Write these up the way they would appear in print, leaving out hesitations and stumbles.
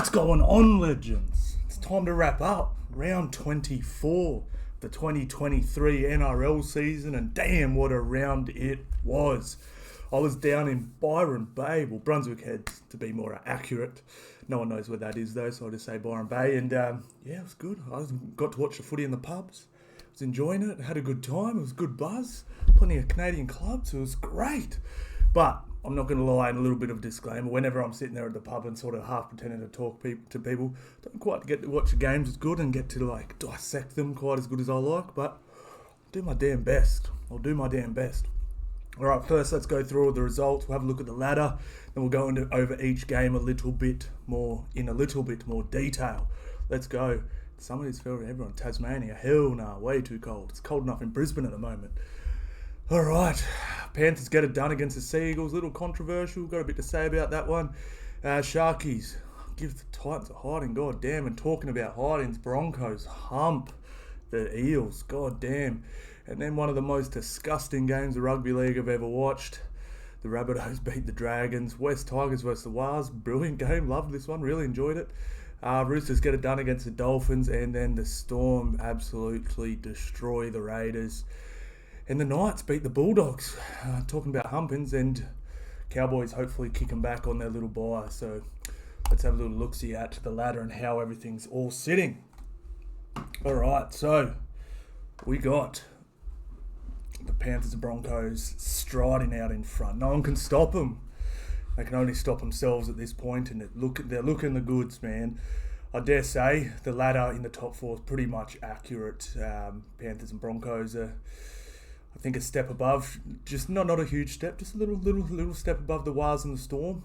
What's going on, legends? It's time to wrap up round 24, the 2023 NRL season, and damn what a round it was. I was down in Byron Bay, well, Brunswick Heads to be more accurate. No one knows where that is though, so I'll just say Byron Bay, and yeah, it was good. I got to watch the footy in the pubs. I was enjoying it, had a good time, it was a good buzz, plenty of Canadian clubs, it was great. But I'm not going to lie, and a little bit of disclaimer, whenever I'm sitting there at the pub and sort of half pretending to talk to people, don't quite get to watch the games as good and get to like dissect them quite as good as I like, but I'll do my damn best. Alright, first let's go through all the results, we'll have a look at the ladder, then we'll go over each game in a little bit more detail. Let's go. Somebody's favourite everyone, Tasmania, hell nah, way too cold. It's cold enough in Brisbane at the moment. Alright, Panthers get it done against the Sea Eagles. Little controversial, got a bit to say about that one. Sharkies give the Titans a hiding, god damn. And talking about hidings, Broncos hump the Eels, god damn. And then one of the most disgusting games of rugby league I've ever watched. The Rabbitohs beat the Dragons. West Tigers versus the Wars, brilliant game, loved this one, really enjoyed it. Roosters get it done against the Dolphins, and then the Storm absolutely destroy the Raiders. And the Knights beat the Bulldogs, talking about humpins, and Cowboys hopefully kicking back on their little bye. So let's have a little look-see at the ladder and how everything's all sitting. All right, so we got the Panthers and Broncos striding out in front. No one can stop them. They can only stop themselves at this point, and they're looking the goods, man. I dare say the ladder in the top four is pretty much accurate. Panthers and Broncos are, I think, a step above, just not a huge step, just a little step above the Wars and the Storm.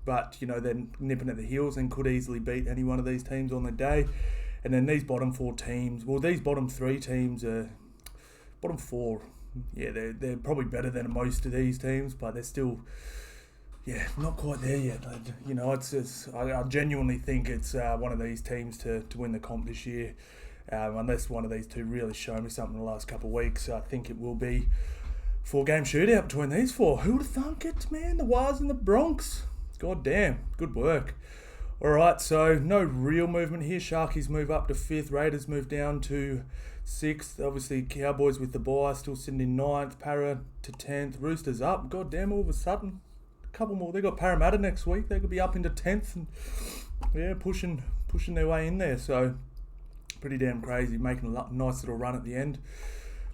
But you know, they're nipping at the heels and could easily beat any one of these teams on the day. And then these bottom four teams, well, these bottom three teams are bottom four. Yeah, they're probably better than most of these teams, but they're still, yeah, not quite there yet. You know, I genuinely think it's one of these teams to win the comp this year. Unless one of these two really show me something in the last couple of weeks, I think it will be 4-game shootout between these four. Who would have thunk it, man? The Wars and the Bronx. God damn, good work. Alright, so no real movement here. Sharkies move up to 5th, Raiders move down to 6th. Obviously, Cowboys with the bye, still sitting in 9th, Para to 10th, Roosters up. God damn, all of a sudden, a couple more. They got Parramatta next week. They could be up into 10th and yeah, pushing their way in there. So pretty damn crazy, making a nice little run at the end.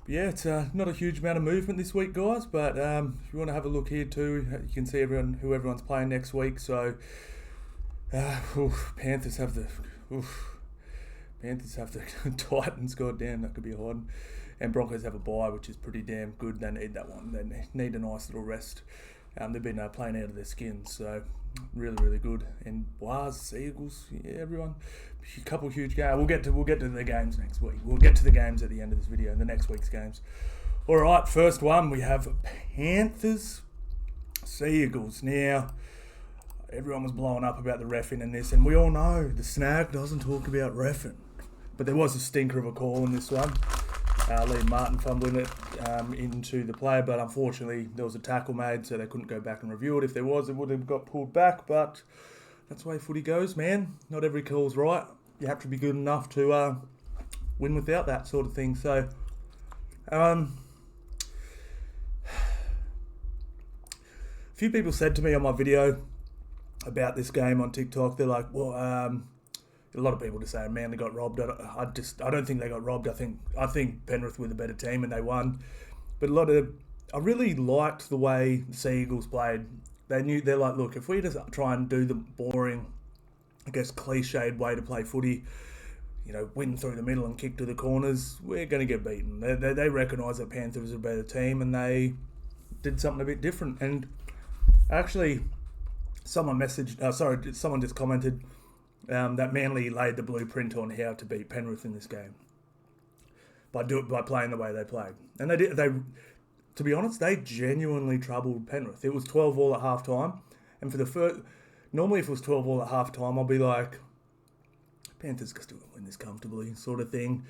But yeah, it's not a huge amount of movement this week, guys, but if you want to have a look here too, you can see who everyone's playing next week. So Panthers have the Titans, god damn, that could be hard. And Broncos have a bye, which is pretty damn good. They need that one. They need a nice little rest. They've been playing out of their skins, so really, really good. And Wars, Eagles, yeah, everyone. A couple of huge games. We'll get to the games next week. We'll get to the games at the end of this video, the next week's games. All right, first one, we have Panthers, Sea Eagles. Now, everyone was blowing up about the reffing and this, and we all know the snag doesn't talk about reffing. But there was a stinker of a call in this one. Liam Martin fumbling it into the player, but unfortunately there was a tackle made, so they couldn't go back and review it. If there was, it would have got pulled back, but that's the way footy goes, man. Not every call's right. You have to be good enough to win without that sort of thing. So, a few people said to me on my video about this game on TikTok, they're like, well, a lot of people just say Manly got robbed. I don't think they got robbed. I think Penrith were the better team and they won. But I really liked the way the Sea Eagles played. They're like, look, if we just try and do the boring, I guess, cliched way to play footy, you know, win through the middle and kick to the corners, we're going to get beaten. They recognise that Panthers was a better team and they did something a bit different. And actually, someone just commented that Manly laid the blueprint on how to beat Penrith in this game by playing the way they played, and they did. To be honest, they genuinely troubled Penrith. It was 12-all at half time, and for the first, normally if it was 12-all at half time, I'll be like, Panthers can still win this comfortably, sort of thing.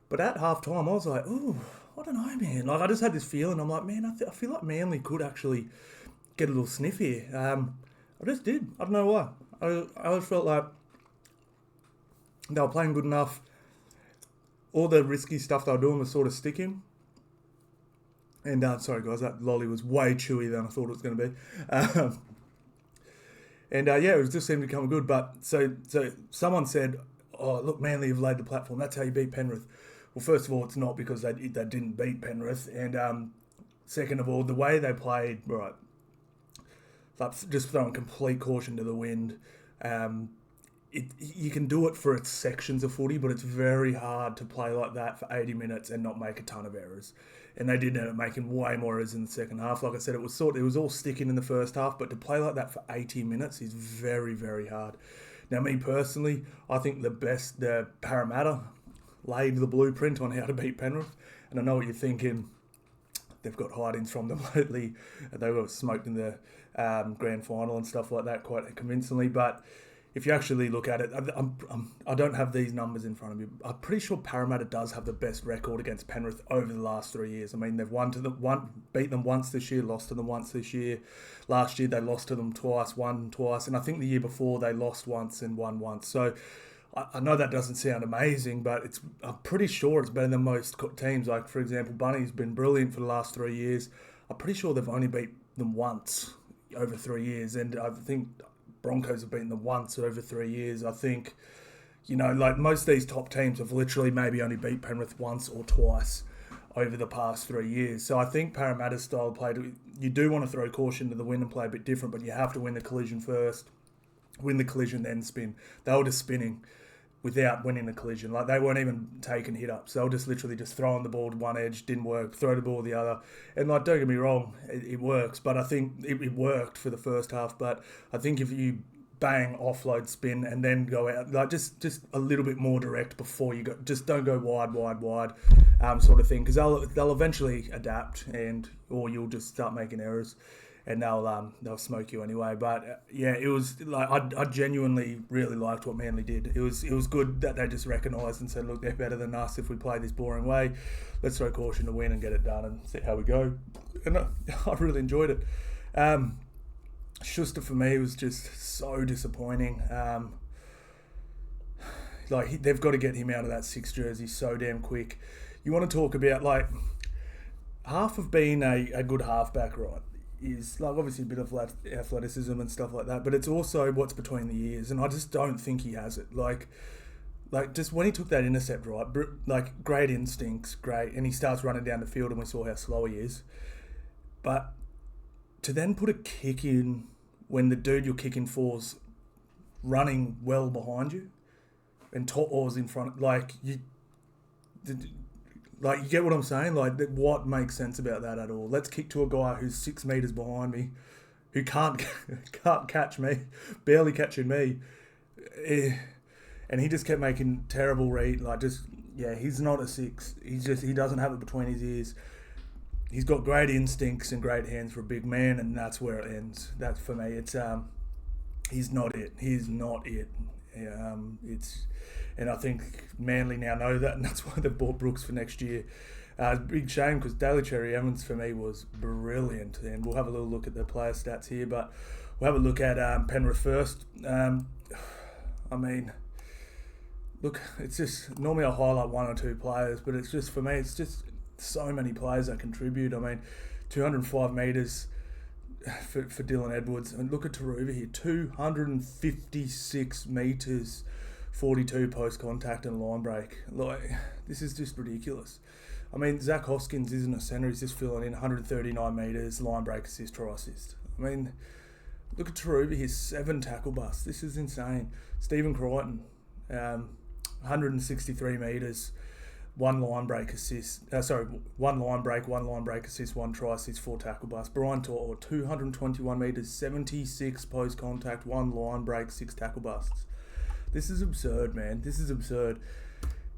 But at half time, I was like, ooh, I don't know, man. Like I just had this feeling. I'm like, man, I feel like Manly could actually get a little sniff here. I just did. I don't know why. I always felt like they were playing good enough. All the risky stuff they were doing was sort of sticking. And sorry guys, that lolly was way chewier than I thought it was going to be. It was just seemed to come good. But so someone said, "Oh, look, Manly have laid the platform. That's how you beat Penrith." Well, first of all, it's not, because they didn't beat Penrith, and second of all, the way they played, right, like just throwing complete caution to the wind. You can do it for its sections of footy, but it's very hard to play like that for 80 minutes and not make a ton of errors. And they did end up making way more errors in the second half. Like I said, it was all sticking in the first half, but to play like that for 80 minutes is very, very hard. Now, me personally, I think the Parramatta laid the blueprint on how to beat Penrith. And I know what you're thinking. They've got hidings from them lately. They were smoked in the grand final and stuff like that quite convincingly. But if you actually look at it, I don't have these numbers in front of me. I'm pretty sure Parramatta does have the best record against Penrith over the last 3 years. I mean, they've beat them once this year, lost to them once this year. Last year they lost to them twice, won twice, and I think the year before they lost once and won once. So I know that doesn't sound amazing, but I'm pretty sure it's better than most teams. Like, for example, Bunny's been brilliant for the last 3 years. I'm pretty sure they've only beat them once over 3 years, and I think Broncos have beaten them once over 3 years. I think, like most of these top teams have literally maybe only beat Penrith once or twice over the past 3 years. So I think Parramatta's style of play, you do want to throw caution to the wind and play a bit different, but you have to win the collision first. Win the collision, then spin. They were just spinning without winning the collision. Like, they weren't even taking hit-ups. They were just literally just throwing the ball to one edge, didn't work, throw the ball to the other. And, like, don't get me wrong, it works. But I think it worked for the first half. But I think if you bang, offload, spin, and then go out, like, just a little bit more direct before you go. Just don't go wide, sort of thing. Because they'll eventually adapt, or you'll just start making errors. And they'll smoke you anyway. But it was like I genuinely really liked what Manly did. It was good that they just recognised and said, look, they're better than us if we play this boring way. Let's throw caution to win and get it done and see how we go. And I really enjoyed it. Schuster for me was just so disappointing. They've got to get him out of that 6 jersey so damn quick. You want to talk about like half of being a good halfback, right? Is like obviously a bit of athleticism and stuff like that, but it's also what's between the ears, and I just don't think he has it. Like just when he took that intercept, right, like great instincts, great, and he starts running down the field, and we saw how slow he is. But to then put a kick in when the dude you're kicking for's running well behind you, and To'o's in front, you get what I'm saying? Like, what makes sense about that at all? Let's kick to a guy who's 6 metres behind me, who can't catch me, barely catching me. And he just kept making terrible read. He's not a 6. He doesn't have it between his ears. He's got great instincts and great hands for a big man, and that's where it ends. That's for me. It's he's not it. He's not it. And I think Manly now know that, and that's why they bought Brooks for next year. Big shame, because Daly Cherry Evans for me was brilliant, and we'll have a little look at the player stats here, but we'll have a look at Penrith first. Look, it's just normally I highlight one or two players, but it's just, for me, it's just so many players that contribute. 205 metres for Dylan Edwards, and look at Taruva here, 256 metres. 42 post-contact and line break. This is just ridiculous. Zach Hoskins isn't a centre. He's just filling in 139 metres, line break, assist, try, assist. Look at Taruva, he's 7 tackle busts. This is insane. Stephen Crichton, 163 metres, 1 line break assist. 1 line break, 1 line break assist, 1 try assist, 4 tackle busts. Brian To'o, 221 metres, 76 post-contact, 1 line break, 6 tackle busts. This is absurd, man. This is absurd.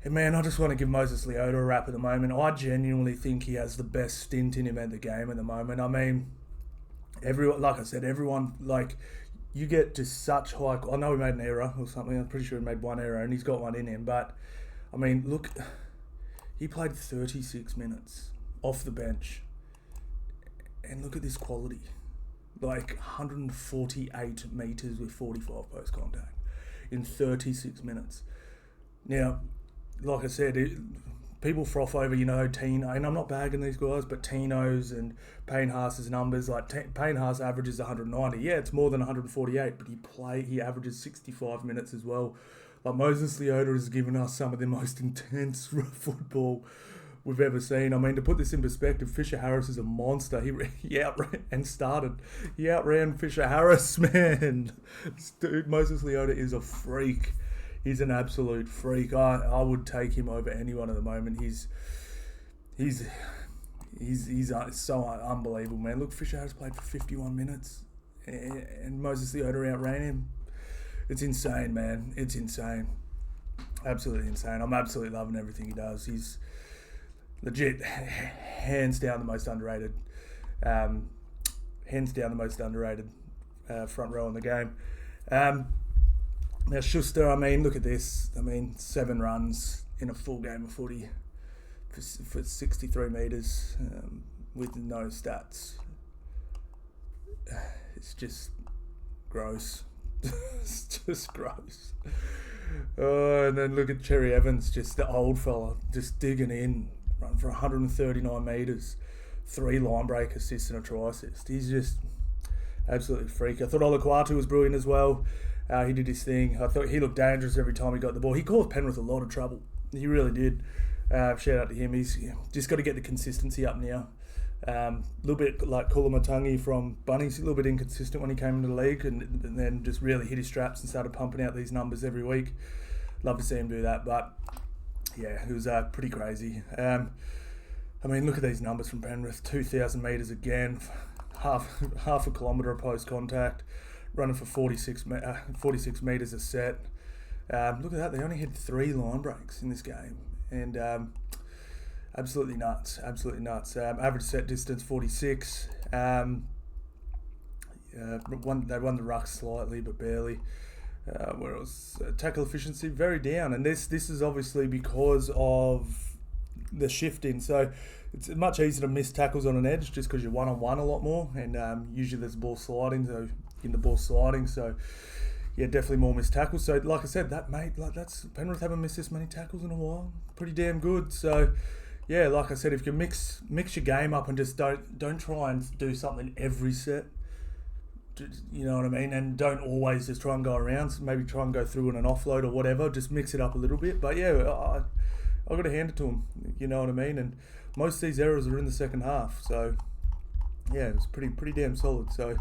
And, man, I just want to give Moses Leota a rap at the moment. I genuinely think he has the best stint in him at the game at the moment. Everyone, like I said, you get to such high... I know he made an error or something. I'm pretty sure he made 1 error, and he's got 1 in him. But, look, he played 36 minutes off the bench. And look at this quality. like 148 metres with 45 post contact in 36 minutes. Now, like I said, people froth over, Tino, and I'm not bagging these guys, but Tino's and Payne Haas's numbers, like Payne Haas averages 190. Yeah, it's more than 148, but he averages 65 minutes as well. Like Moses Leota has given us some of the most intense football we've ever seen. I mean, to put this in perspective, Fisher Harris is a monster. He outran Fisher Harris, man. Dude, Moses Leota is a freak. He's an absolute freak. I would take him over anyone at the moment. He's so unbelievable, man. Look, Fisher Harris played for 51 minutes, and Moses Leota outran him. It's insane, man. It's insane. Absolutely insane. I'm absolutely loving everything he does. He's legit, hands down the most underrated front row in the game. Now Schuster, I mean, look at this. I mean, 7 runs in a full game of footy for 63 metres with no stats. It's just gross. It's just gross. Oh, and then look at Cherry Evans, just the old fella, just digging in, run for 139 metres, 3 line break assists and a try assist. He's just absolutely freak. I thought Olaquatu was brilliant as well. He did his thing. I thought he looked dangerous every time he got the ball. He caused Penrith a lot of trouble. He really did. Shout out to him. He's just got to get the consistency up now. A little bit like Kulamatangi from Bunnings, a little bit inconsistent when he came into the league, and then just really hit his straps and started pumping out these numbers every week. Love to see him do that, but yeah, it was pretty crazy. I mean, look at these numbers from Penrith: 2,000 metres again, half a kilometre of post contact, running for 46 metres a set. Look at that; they only had 3 line breaks in this game, and absolutely nuts. Average set distance 46. They won the ruck slightly, but barely. Whereas tackle efficiency very down, and this is obviously because of the shifting. So it's much easier to miss tackles on an edge just because you're one-on-one a lot more, and usually there's ball sliding. So yeah, definitely more missed tackles. So like I said, that's Penrith haven't missed this many tackles in a while. Pretty damn good. So yeah, like I said, if you mix your game up and just don't try and do something every set, you know what I mean, and don't always just try and go around. So maybe try and go through in an offload or whatever. Just mix it up a little bit. But yeah, I got to hand it to him. You know what I mean. And most of these errors are in the second half. So yeah, it was pretty damn solid. So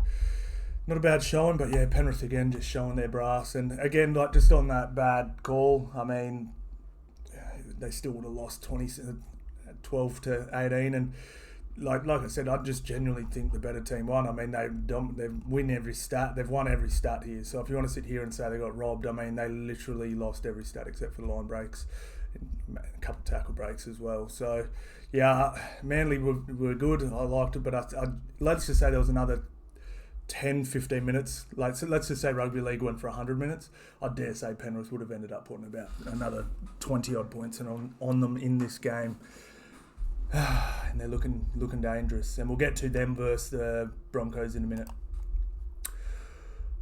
not a bad showing, but yeah, Penrith again just showing their brass. And again, like just on that bad call, I mean, they still would have lost 12 to 18, and like I said, I just genuinely think the better team won. I mean, they've won every stat here. So if you want to sit here and say they got robbed, I mean, they literally lost every stat except for the line breaks, and a couple of tackle breaks as well. So yeah, Manly were good. I liked it, but let's just say there was another 10-15 minutes. Like, so let's just say rugby league went for 100 minutes. I dare say Penrith would have ended up putting about another 20 odd points on them in this game. And they're looking dangerous, and we'll get to them versus the Broncos in a minute.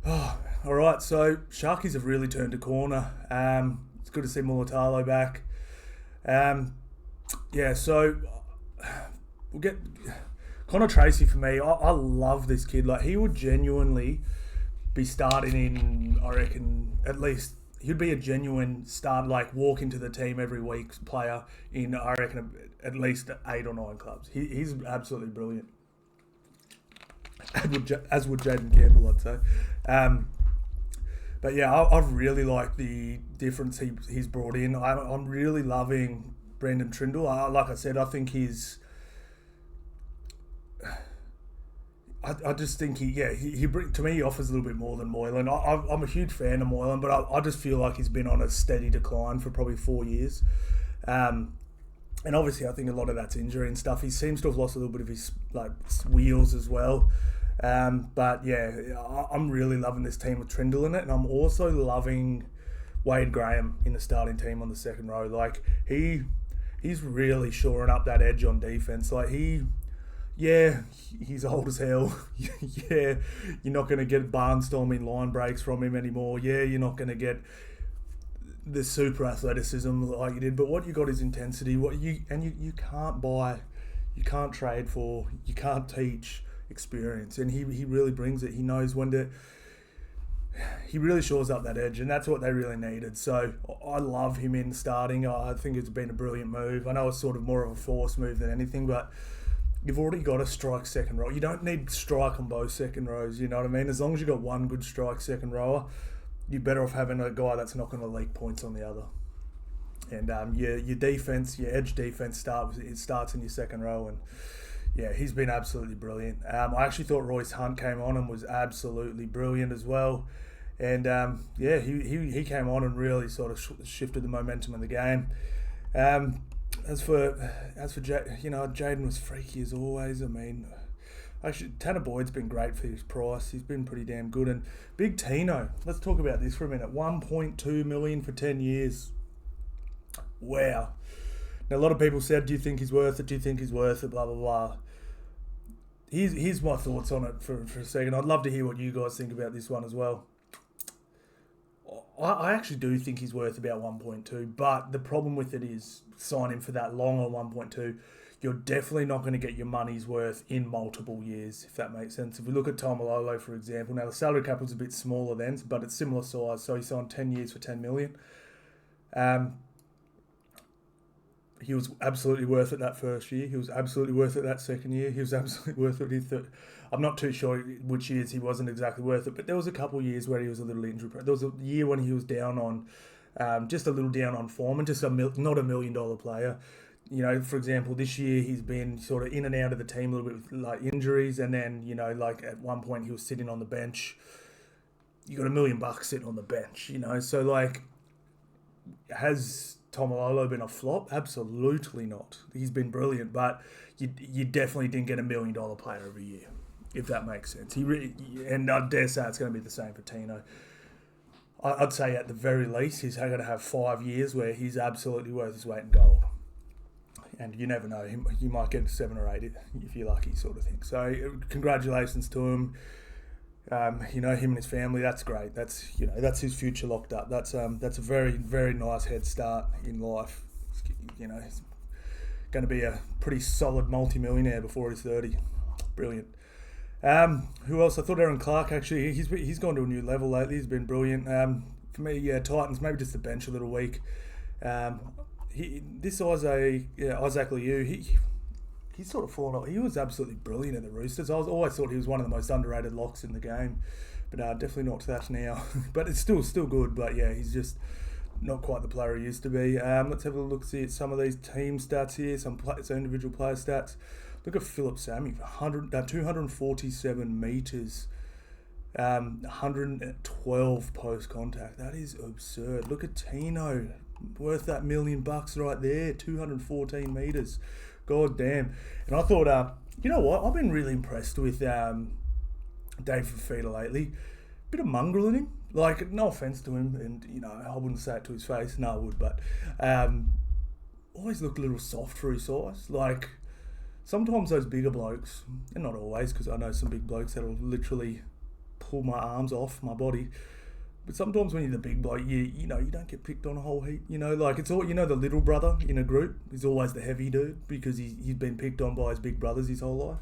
All right, so Sharkies have really turned a corner. It's good to see Mulatalo back. Yeah, so we'll get Connor Tracy. For me, I love this kid. Like, he would genuinely be starting in, I reckon, at least he'd be a genuine start, like walk into the team every week player in, I reckon, at least 8 or 9 clubs. He's absolutely brilliant. As would Jaden Campbell, I'd say. But yeah, I've really liked the difference he's brought in. I'm really loving Brandon Trindle. Like I said, I think he's... I just think he to me he offers a little bit more than Moylan. I'm a huge fan of Moylan, but I just feel like he's been on a steady decline for probably 4 years. And obviously I think a lot of that's injury and stuff. He seems to have lost a little bit of his wheels as well. But yeah, I'm really loving this team with Trindle in it, and I'm also loving Wade Graham in the starting team on the second row. Like, he's really shoring up that edge on defense. Like, Yeah, he's old as hell. Yeah, you're not going to get barnstorming line breaks from him anymore. Yeah, you're not going to get the super athleticism like you did. But what you got is intensity. You can't buy, you can't trade for, you can't teach experience. And he really brings it. He knows when to. He really shores up that edge, and that's what they really needed. So I love him in starting. I think it's been a brilliant move. I know it's sort of more of a force move than anything, but you've already got a strike second row. You don't need strike on both second rows, you know what I mean? As long as you've got one good strike second rower, you're better off having a guy that's not going to leak points on the other. And your defense, your edge defense starts in your second row, and yeah, he's been absolutely brilliant. I actually thought Royce Hunt came on and was absolutely brilliant as well. And yeah, he came on and really sort of shifted the momentum of the game. As for Jaden was freaky as always. I mean, actually, Tanner Boyd's been great for his price. He's been pretty damn good. And Big Tino, let's talk about this for a minute. 1.2 million for 10 years. Wow. Now, a lot of people said, do you think he's worth it? Do you think he's worth it? Blah, blah, blah. Here's my thoughts on it for a second. I'd love to hear what you guys think about this one as well. I actually do think he's worth about 1.2, but the problem with it is sign him for that long on 1.2. You're definitely not going to get your money's worth in multiple years, if that makes sense. If we look at Tomalolo, for example, now the salary cap was a bit smaller then, but it's similar size, so he signed 10 years for 10 million. He was absolutely worth it that first year. He was absolutely worth it that second year. He was absolutely worth it his third. I'm not too sure which years he wasn't exactly worth it, but there was a couple of years where he was a little injury. There was a year when he was down on, just a little down on form and just not $1 million player. You know, for example, this year he's been sort of in and out of the team a little bit with like injuries, and then, you know, like at one point he was sitting on the bench. You got $1 million sitting on the bench, you know. So like, has Tomalolo been a flop? Absolutely not. He's been brilliant, but you definitely didn't get $1 million player every year, if that makes sense. And I dare say it's going to be the same for Tino. I'd say at the very least he's going to have 5 years where he's absolutely worth his weight in gold. And you never know, you might get 7 or 8 if you're lucky, sort of thing. So congratulations to him. You know, him and his family, that's great. That's, you know, that's his future locked up. That's a very, very nice head start in life. You know, he's going to be a pretty solid multi-millionaire before he's 30. Brilliant. Who else? I thought Aaron Clark, actually, he's gone to a new level lately. He's been brilliant. For me, yeah, Titans, maybe just the bench a little weak. Isaac Liu, he's sort of fallen off. He was absolutely brilliant at the Roosters. I always thought he was one of the most underrated locks in the game, but definitely not to that now. But it's still good. But yeah, he's just not quite the player he used to be. Let's have a look, see at some of these team stats here, some individual player stats. Look at Philip Sammy, 247 metres, 112 post contact. That is absurd. Look at Tino, worth that $1 million right there, 214 metres. God damn. And I thought, you know what? I've been really impressed with Dave Fafita lately. Bit of mongrel in him. Like, no offence to him, and, you know, I wouldn't say it to his face. No, I would, but always looked a little soft for his size. Like, sometimes those bigger blokes, and not always, because I know some big blokes that'll literally pull my arms off my body. But sometimes when you're the big bloke, you know, you don't get picked on a whole heap. You know, like, it's all, you know, the little brother in a group is always the heavy dude because he's been picked on by his big brothers his whole life.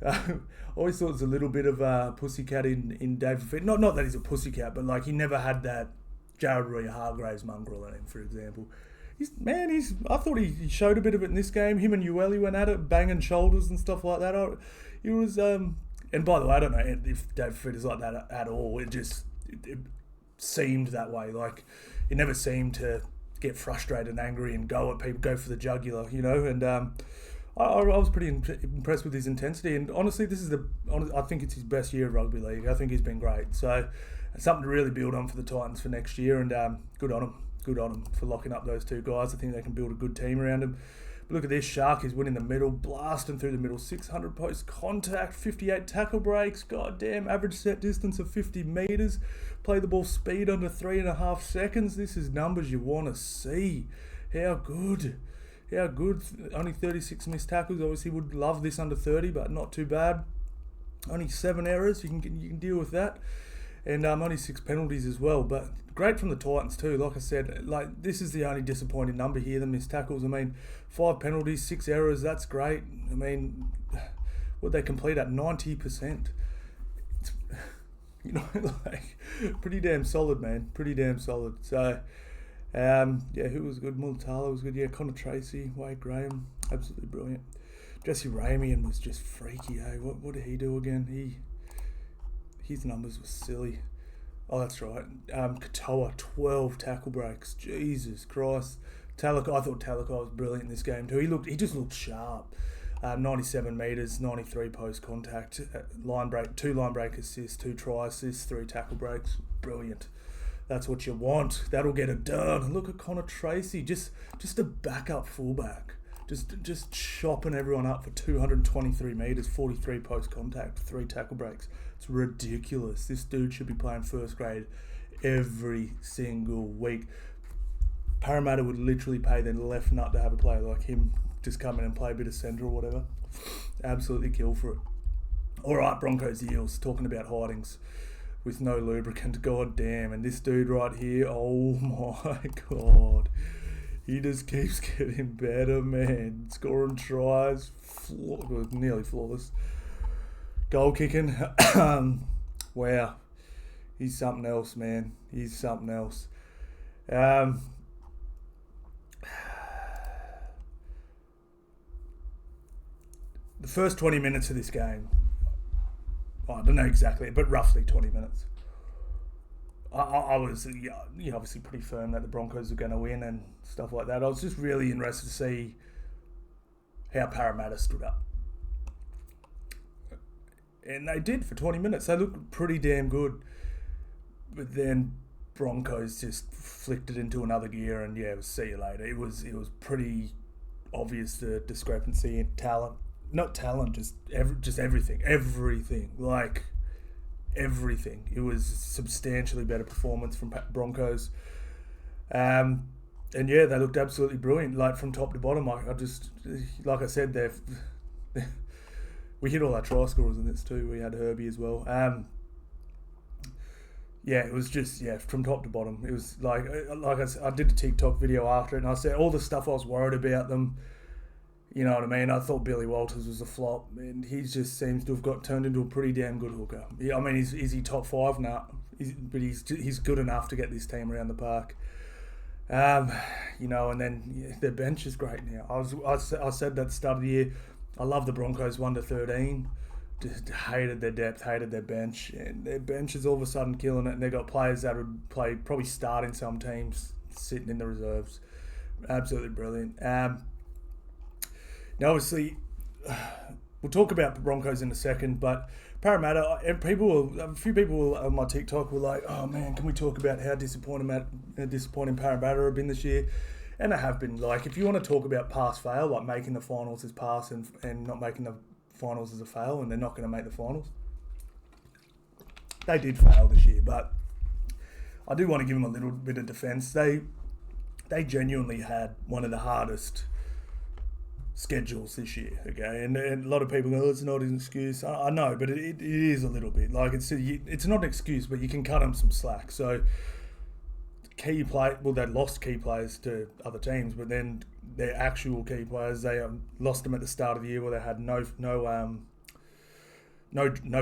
I always thought there's a little bit of a pussycat in Dave Fafita. Not that he's a pussycat, but like he never had that Jared Roy-Hargraves mongrel in him, for example. I thought he showed a bit of it in this game. Him and Ueli went at it, banging shoulders and stuff like that. It was, and by the way, I don't know if Dave Fafita's like that at all. It seemed that way. Like, it never seemed to get frustrated and angry and go at people, go for the jugular, you know. And I was pretty impressed with his intensity. And honestly, I think it's his best year of rugby league. I think he's been great. So it's something to really build on for the Titans for next year. And good on him. Good on him for locking up those two guys. I think they can build a good team around him. But look at this. Shark is winning the middle, blasting through the middle, 600 post contact, 58 tackle breaks. God damn, average set distance of 50 metres. Play the ball speed under 3.5 seconds. This is numbers you want to see. How good. How good? Only 36 missed tackles. Obviously, would love this under 30, but not too bad. Only 7 errors. You can deal with that, and only 6 penalties as well. But great from the Titans too. Like I said, this is the only disappointing number here. The missed tackles. I mean, 5 penalties, 6 errors. That's great. I mean, would they complete at 90%? Pretty damn solid, man. Pretty damn solid. So, who was good? Multala was good. Yeah, Connor Tracy, Wade Graham, absolutely brilliant. Jesse Ramian was just freaky, eh? What did he do again? His numbers were silly. Oh, that's right. Katoa, 12 tackle breaks. Jesus Christ. I thought Talakai was brilliant in this game too. He just looked sharp. 97 metres, 93 post contact, line break, 2 line break assists, 2 try assists, 3 tackle breaks. Brilliant. That's what you want. That'll get it done. And look at Connor Tracy, just a backup fullback, just chopping everyone up for 223 metres, 43 post contact, 3 tackle breaks. It's ridiculous. This dude should be playing first grade every single week. Parramatta would literally pay their left nut to have a player like him just come in and play a bit of centre or whatever. Absolutely kill for it. Alright, Broncos Eels, talking about hidings with no lubricant. God damn. And this dude right here, oh my God. He just keeps getting better, man. Scoring tries, nearly flawless. Goal kicking. Wow. He's something else, man. He's something else. The first 20 minutes of this game, I don't know exactly, but roughly 20 minutes, I was obviously pretty firm that the Broncos were going to win and stuff like that. I was just really interested to see how Parramatta stood up. And they did for 20 minutes. They looked pretty damn good. But then Broncos just flicked it into another gear and, it was see you later. It was pretty obvious, the discrepancy in talent. Not talent, just everything. Like, everything. It was a substantially better performance from Broncos. And they looked absolutely brilliant, like from top to bottom. I just, like I said, we hit all our try scorers in this too. We had Herbie as well. It was just, from top to bottom. It was like I did a TikTok video after it, and I said all the stuff I was worried about them. You know what I mean? I thought Billy Walters was a flop, and he just seems to have turned into a pretty damn good hooker. Yeah, I mean, is he top 5 now? But he's good enough to get this team around the park. And then their bench is great now. I said that at the start of the year, I love the Broncos 1-13. Just hated their depth, hated their bench, and their bench is all of a sudden killing it. And they've got players that would play, probably start in some teams, sitting in the reserves. Absolutely brilliant. Now, obviously, we'll talk about the Broncos in a second, but Parramatta, a few people on my TikTok were like, oh man, can we talk about how disappointing Parramatta have been this year? And they have been. Like, if you want to talk about pass-fail, like making the finals as pass and not making the finals as a fail, and they're not going to make the finals. They did fail this year, but I do want to give them a little bit of defence. They genuinely had one of the hardest schedules this year, okay, and a lot of people go, it's not an excuse. I know, but it is a little bit. Like, it's not an excuse, but you can cut them some slack. So they lost key players to other teams, but then their actual key players, they lost them at the start of the year where they had no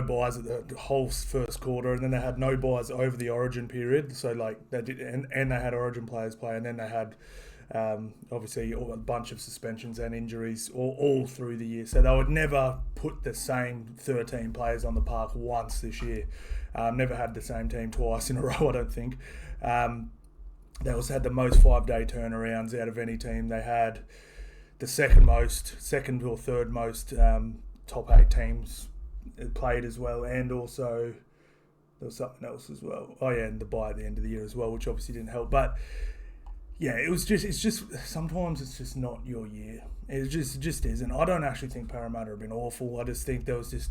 buys at the whole first quarter, and then they had no buys over the Origin period. So like they did, and they had Origin players play, and then they had obviously a bunch of suspensions and injuries all through the year. So they would never put the same 13 players on the park once this year. Never had the same team twice in a row, I don't think. They also had the most 5-day turnarounds out of any team. They had the second or third most top 8 teams played as well, and also there was something else as well. Oh yeah, and the bye at the end of the year as well, which obviously didn't help. But yeah, it's just sometimes it's just not your year. It just isn't. I don't actually think Parramatta have been awful. I just think there was just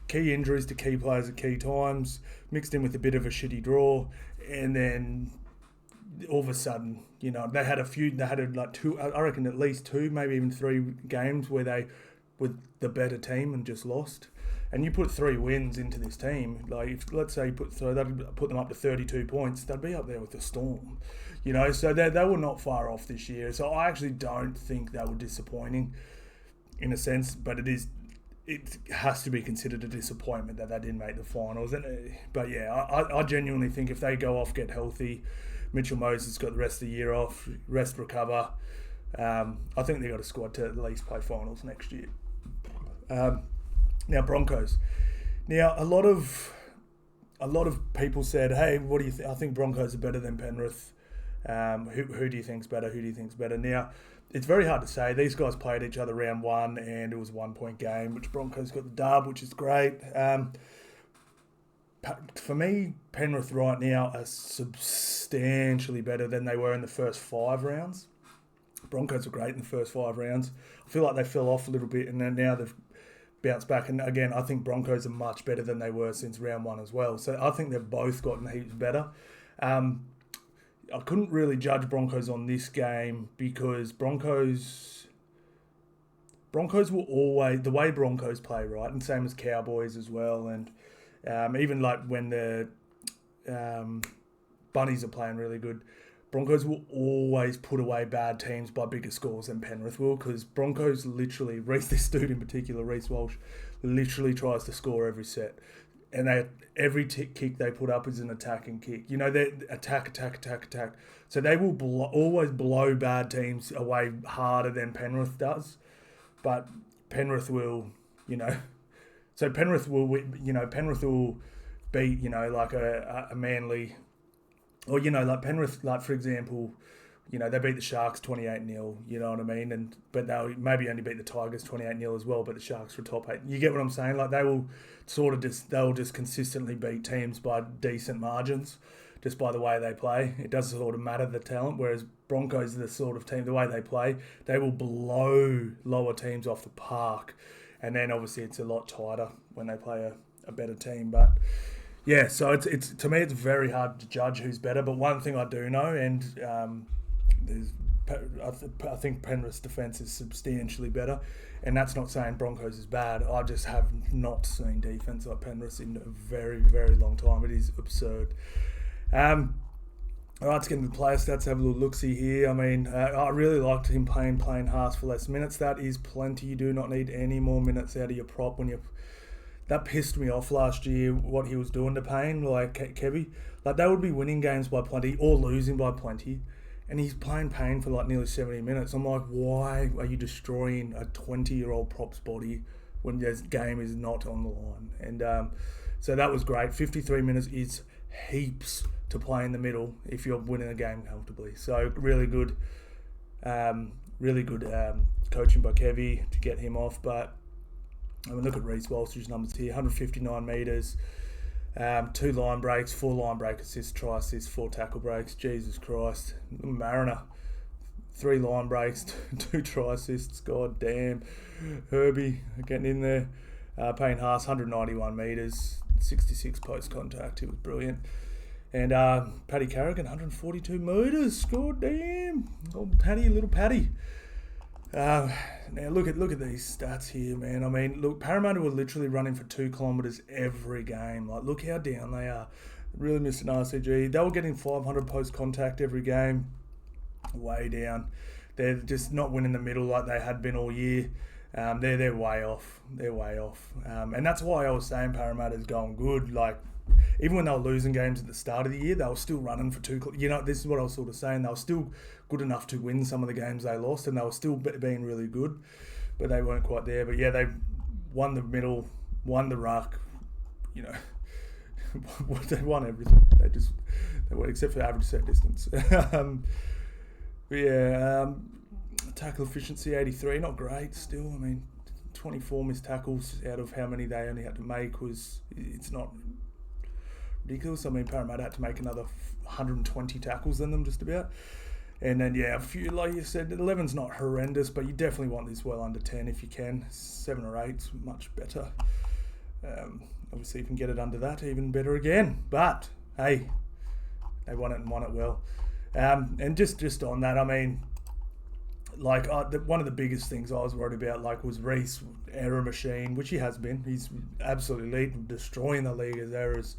key injuries to key players at key times, mixed in with a bit of a shitty draw, and then all of a sudden, they had like two, I reckon at least two, maybe even three games where they were the better team and just lost. And you put 3 wins into this team, like if, let's say that'd put them up to 32 points, they'd be up there with the Storm, so they were not far off this year. So I actually don't think they were disappointing in a sense, but it has to be considered a disappointment that they didn't make the finals. But yeah, I genuinely think if they go off, get healthy, Mitchell Moses got the rest of the year off, rest, recover, I think they got a squad to at least play finals next year. Now Broncos. Now a lot of people said, "Hey, what do you think?" I think Broncos are better than Penrith. Who do you think's better? Who do you think's better? Now it's very hard to say. These guys played each other round 1, and it was a 1-point game, which Broncos got the dub, which is great. For me, Penrith right now are substantially better than they were in the first 5 rounds. Broncos were great in the first 5 rounds. I feel like they fell off a little bit, and then now they've bounced back. And again, I think Broncos are much better than they were since round 1 as well. So I think they've both gotten heaps better. I couldn't really judge Broncos on this game because Broncos will always, the way Broncos play, right, and same as Cowboys as well, and even like when the Bunnies are playing really good, Broncos will always put away bad teams by bigger scores than Penrith will, because Broncos literally, this dude in particular, Reece Walsh, literally tries to score every set. And every kick they put up is an attacking kick. They attack. So they will always blow bad teams away harder than Penrith does. But Penrith will, so Penrith will beat, like a Manly, or, like Penrith, like for example, they beat the Sharks 28-0, you know what I mean? But they'll maybe only beat the Tigers 28-0 as well, but the Sharks were top 8. You get what I'm saying? Like they will they'll just consistently beat teams by decent margins, just by the way they play. It doesn't sort of matter the talent, whereas Broncos are the sort of team, the way they play, they will blow lower teams off the park. And then obviously it's a lot tighter when they play a better team. But yeah, so it's to me it's very hard to judge who's better. But one thing I do know, and I think Penrith's defence is substantially better, and that's not saying Broncos is bad. I just have not seen defence like Penrith's in a very, very long time. It is absurd. All right, let's get into the player stats, have a little look-see here. I mean, I really liked him playing Haas for less minutes. That is plenty. You do not need any more minutes out of your prop that pissed me off last year, what he was doing to Payne, like Kevy. Like, they would be winning games by plenty or losing by plenty, and he's playing Payne for like nearly 70 minutes. I'm like, why are you destroying a 20-year-old prop's body when this game is not on the line? And so that was great. 53 minutes is heaps to play in the middle if you're winning a game comfortably. So really good coaching by Kevy to get him off. But I mean, look at Reece Walsh's numbers here: 159 metres, 2 line breaks, 4 line break assists, try assists, 4 tackle breaks. Jesus Christ, Mariner, 3 line breaks, 2 try assists. God damn, Herbie getting in there. Payne Haas, 191 metres, 66 post contact. He was brilliant. And Paddy Carrigan, 142 metres. God damn, old Paddy, little Paddy. Now look at these stats here, man. I mean, look, Parramatta were literally running for 2 kilometres every game. Like, look how down they are. Really missing RCG. They were getting 500 post contact every game. Way down. They're just not winning the middle like they had been all year. They're way off. They're way off. And that's why I was saying Parramatta's going good. Like, even when they were losing games at the start of the year, they were still running for 2. This is what I was sort of saying. They were still good enough to win some of the games they lost, and they were still being really good, but they weren't quite there. But yeah, they won the middle, won the ruck. They won everything. They won except for average set distance. Tackle efficiency 83, not great still. I mean, 24 missed tackles out of how many they only had to make it's not ridiculous. I mean, Parramatta had to make another 120 tackles than them, just about. And then, a few, like you said, 11's not horrendous, but you definitely want this well under 10 if you can. 7 or 8's much better. Obviously, if you can get it under that, even better again. But, hey, they won it and won it well. And just on that, I mean, like one of the biggest things I was worried about, like, was Reece error machine, which he has been. He's absolutely destroying the league as errors.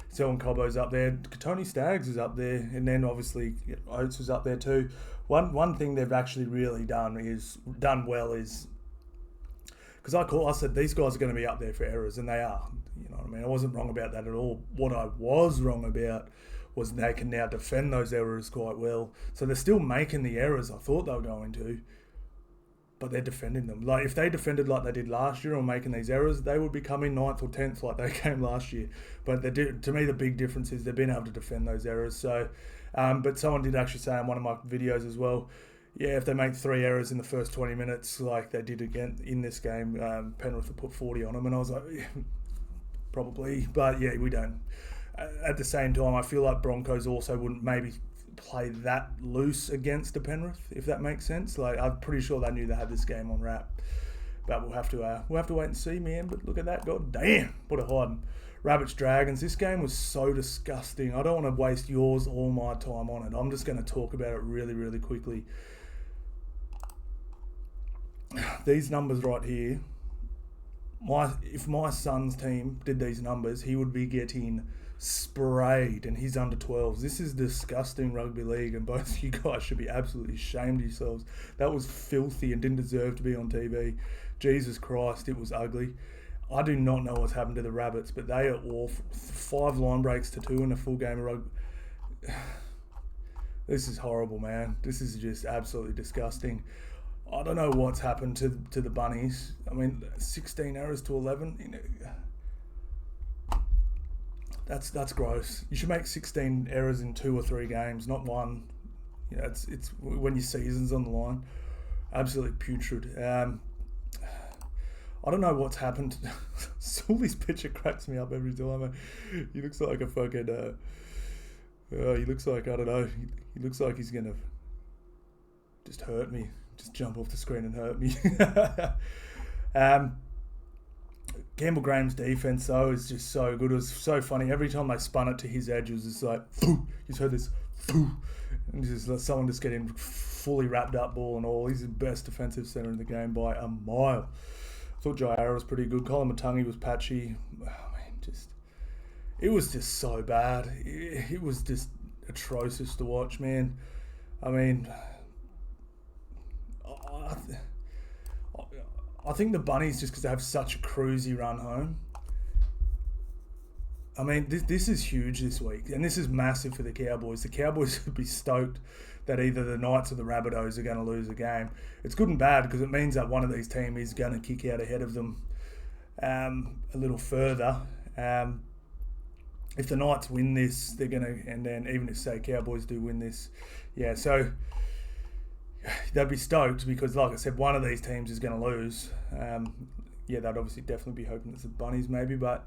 Selling Cobbo's up there. Tony Staggs is up there, and then obviously Oates was up there too. One thing they've actually really done well is, because I said these guys are going to be up there for errors, and they are. You know what I mean? I wasn't wrong about that at all. What I was wrong about was they can now defend those errors quite well. So they're still making the errors I thought they were going to, but they're defending them. Like, if they defended like they did last year on making these errors, they would be coming 9th or 10th like they came last year. But to me, the big difference is they've been able to defend those errors. So, but someone did actually say in one of my videos as well, yeah, if they make 3 errors in the first 20 minutes like they did again in this game, Penrith would put 40 on them. And I was like, yeah, probably. But yeah, we don't. At the same time, I feel like Broncos also wouldn't maybe play that loose against the Penrith, if that makes sense. Like, I'm pretty sure they knew they had this game on wrap, but we'll have to wait and see, man. But look at that, god damn, what a hiding. Rabbits Dragons. This game was so disgusting. I don't want to waste yours or my time on it. I'm just going to talk about it really, really quickly. These numbers right here. If my son's team did these numbers, he would be getting sprayed, and he's under 12s. This is disgusting rugby league, and both you guys should be absolutely ashamed of yourselves. That was filthy and didn't deserve to be on TV. Jesus Christ, it was ugly. I do not know what's happened to the Rabbits, but they are awful. 5 line breaks to 2 in a full game of rugby. This is horrible, man. This is just absolutely disgusting. I don't know what's happened to the Bunnies. I mean, 16 errors to 11. You know, that's gross. You should make 16 errors in 2 or 3 games, not 1. You know, it's when your season's on the line. Absolutely putrid. I don't know what's happened. Sully's picture cracks me up every time. He looks like a fucking. He looks like, I don't know. He looks like he's gonna just hurt me. Just jump off the screen and hurt me. Campbell Graham's defense though is just so good. It was so funny. Every time they spun it to his edge, it was just like, you just heard this, and just let someone just get in fully wrapped up ball and all. He's the best defensive centre in the game by a mile. I thought Jaira was pretty good. Colin Matangi was patchy. Oh, man, it was just so bad. It was just atrocious to watch, man. I mean, I think the Bunnies, just because they have such a cruisy run home. I mean, this is huge this week, and this is massive for the Cowboys. The Cowboys would be stoked that either the Knights or the Rabbitohs are going to lose a game. It's good and bad because it means that one of these teams is going to kick out ahead of them a little further. If the Knights win this, they're going to, and then even if, say, Cowboys do win this, yeah, so they'd be stoked because, like I said, one of these teams is going to lose. Yeah, they'd obviously definitely be hoping it's the Bunnies maybe, but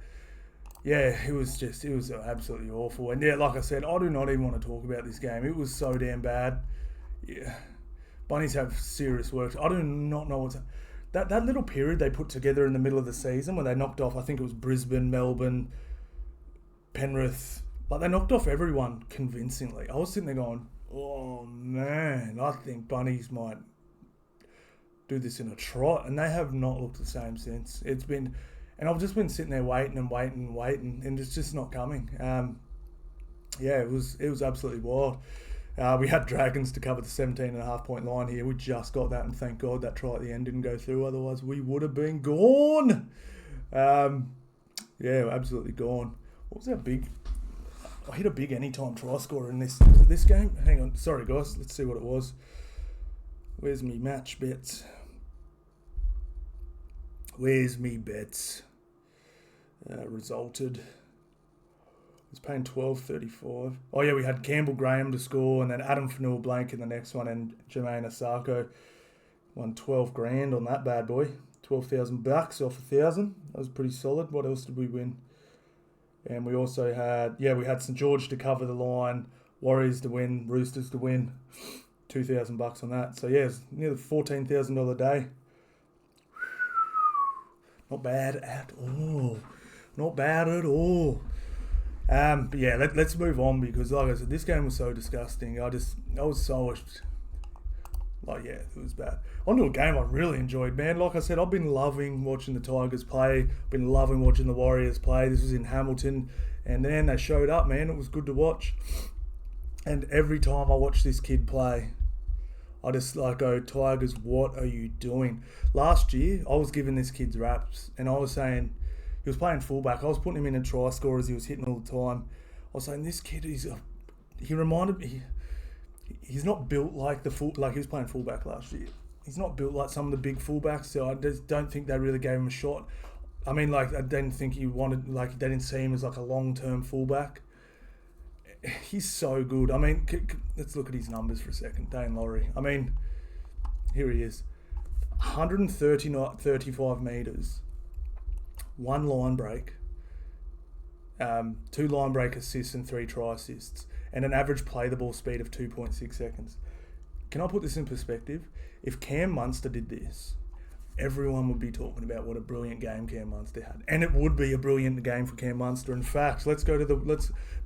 yeah, it was absolutely awful. And yeah, like I said, I do not even want to talk about this game. It was so damn bad. Yeah, Bunnies have serious work. I do not know what's that little period they put together in the middle of the season when they knocked off, I think it was Brisbane, Melbourne, Penrith. Like, they knocked off everyone convincingly. I was sitting there going, oh man, I think Bunnies might do this in a trot, and they have not looked the same since. It's been, and I've just been sitting there waiting, and it's just not coming. Yeah, it was absolutely wild. We had Dragons to cover the 17.5 point line here. We just got that, and thank God that try at the end didn't go through. Otherwise, we would have been gone. Yeah, absolutely gone. What was that big? I hit a big anytime try scorer in this game. Hang on, sorry guys. Let's see what it was. Where's me match bets? Where's me bets? Resulted. I was paying $12.35. Oh yeah, we had Campbell Graham to score, and then Adam Fanua Blank in the next one, and Jermaine Asako won $12,000 on that bad boy. $12,000 off 1,000. That was pretty solid. What else did we win? And we also had, we had St George to cover the line, Warriors to win, Roosters to win. $2,000 on that. So yeah, it's nearly $14,000 a day. Not bad at all. Not bad at all. But yeah, let's move on because, like I said, this game was so disgusting. I was so, like, yeah, it was bad. On to a game I really enjoyed, man. Like I said, I've been loving watching the Tigers play. Been loving watching the Warriors play. This was in Hamilton, and then they showed up, man. It was good to watch. And every time I watch this kid play, I just like go, Tigers, what are you doing? Last year, I was giving this kid's raps, and I was saying, he was playing fullback. I was putting him in a try score as he was hitting all the time. I was saying, this kid, he reminded me, he's not built like like he was playing fullback last year. He's not built like some of the big fullbacks, so I just don't think they really gave him a shot. I mean, like, I didn't think they didn't see him as like a long-term fullback. He's so good. I mean, let's look at his numbers for a second. Dane Laurie. I mean, here he is. 135 metres, 1 line break, 2 line break assists and 3 try assists, and an average play the ball speed of 2.6 seconds. Can I put this in perspective? If Cam Munster did this, everyone would be talking about what a brilliant game Cam Munster had. And it would be a brilliant game for Cam Munster. In fact,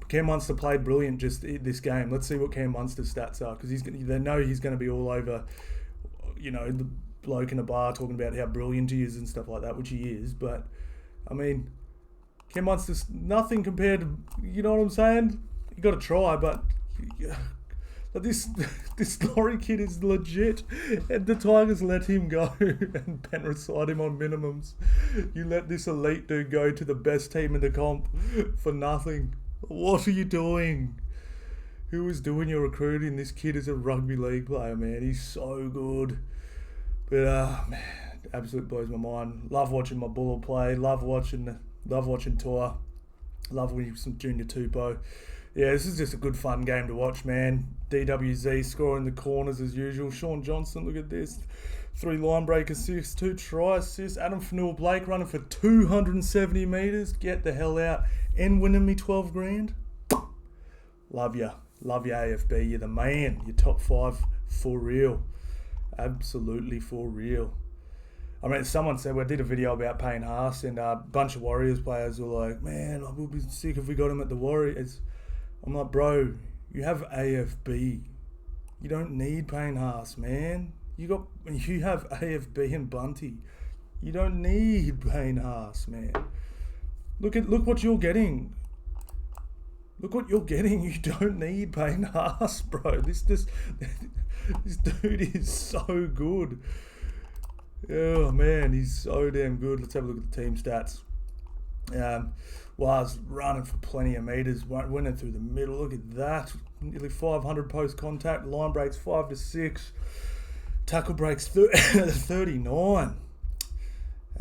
Cam Munster played brilliant just this game. Let's see what Cam Munster's stats are, because they know he's going to be all over, the bloke in a bar talking about how brilliant he is and stuff like that, which he is. But, I mean, Cam Munster's nothing compared to, you know what I'm saying? You got to try, but this Laurie kid is legit, and the Tigers let him go and Penrith side him on minimums. You let this elite dude go to the best team in the comp for nothing. What are you doing? Who is doing your recruiting? This kid is a rugby league player, man. He's so good. But man, absolutely blows my mind. Love watching my Buller play. Love watching Toa. Love watching some Junior Tupou. Yeah, this is just a good fun game to watch, man. DWZ scoring the corners as usual. Sean Johnson, look at this. 3 line break assists, 2 try assists. Adam Fanua-Blake running for 270 metres. Get the hell out. And winning me 12 grand. Love ya. Love ya, AFB. You're the man. You're top 5 for real. Absolutely for real. I mean, someone said, we did a video about Payne Haas, and a bunch of Warriors players were like, man, I would be sick if we got him at the Warriors. I'm like, bro, you have AFB. You don't need Payne Haas, man. You have AFB and Bunty. You don't need Payne Haas, man. Look what you're getting. Look what you're getting. You don't need Payne Haas, bro. This dude is so good. Oh man, he's so damn good. Let's have a look at the team stats. Was running for plenty of metres, winning through the middle. Look at that. Nearly 500 post contact, line breaks 5 to 6, tackle breaks 39.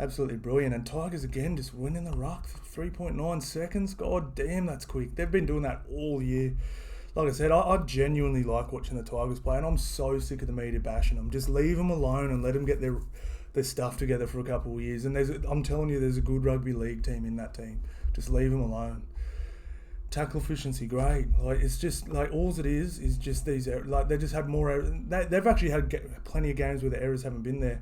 Absolutely brilliant. And Tigers again just winning the ruck, 3.9 seconds. God damn, that's quick. They've been doing that all year. Like I said, I genuinely like watching the Tigers play, and I'm so sick of the media bashing them. Just leave them alone and let them get their stuff together for a couple of years. And I'm telling you, there's a good rugby league team in that team. Just leave them alone. Tackle efficiency, great. Like, it's just like all it is just these errors. Like, they just had more errors. They've actually had plenty of games where the errors haven't been there.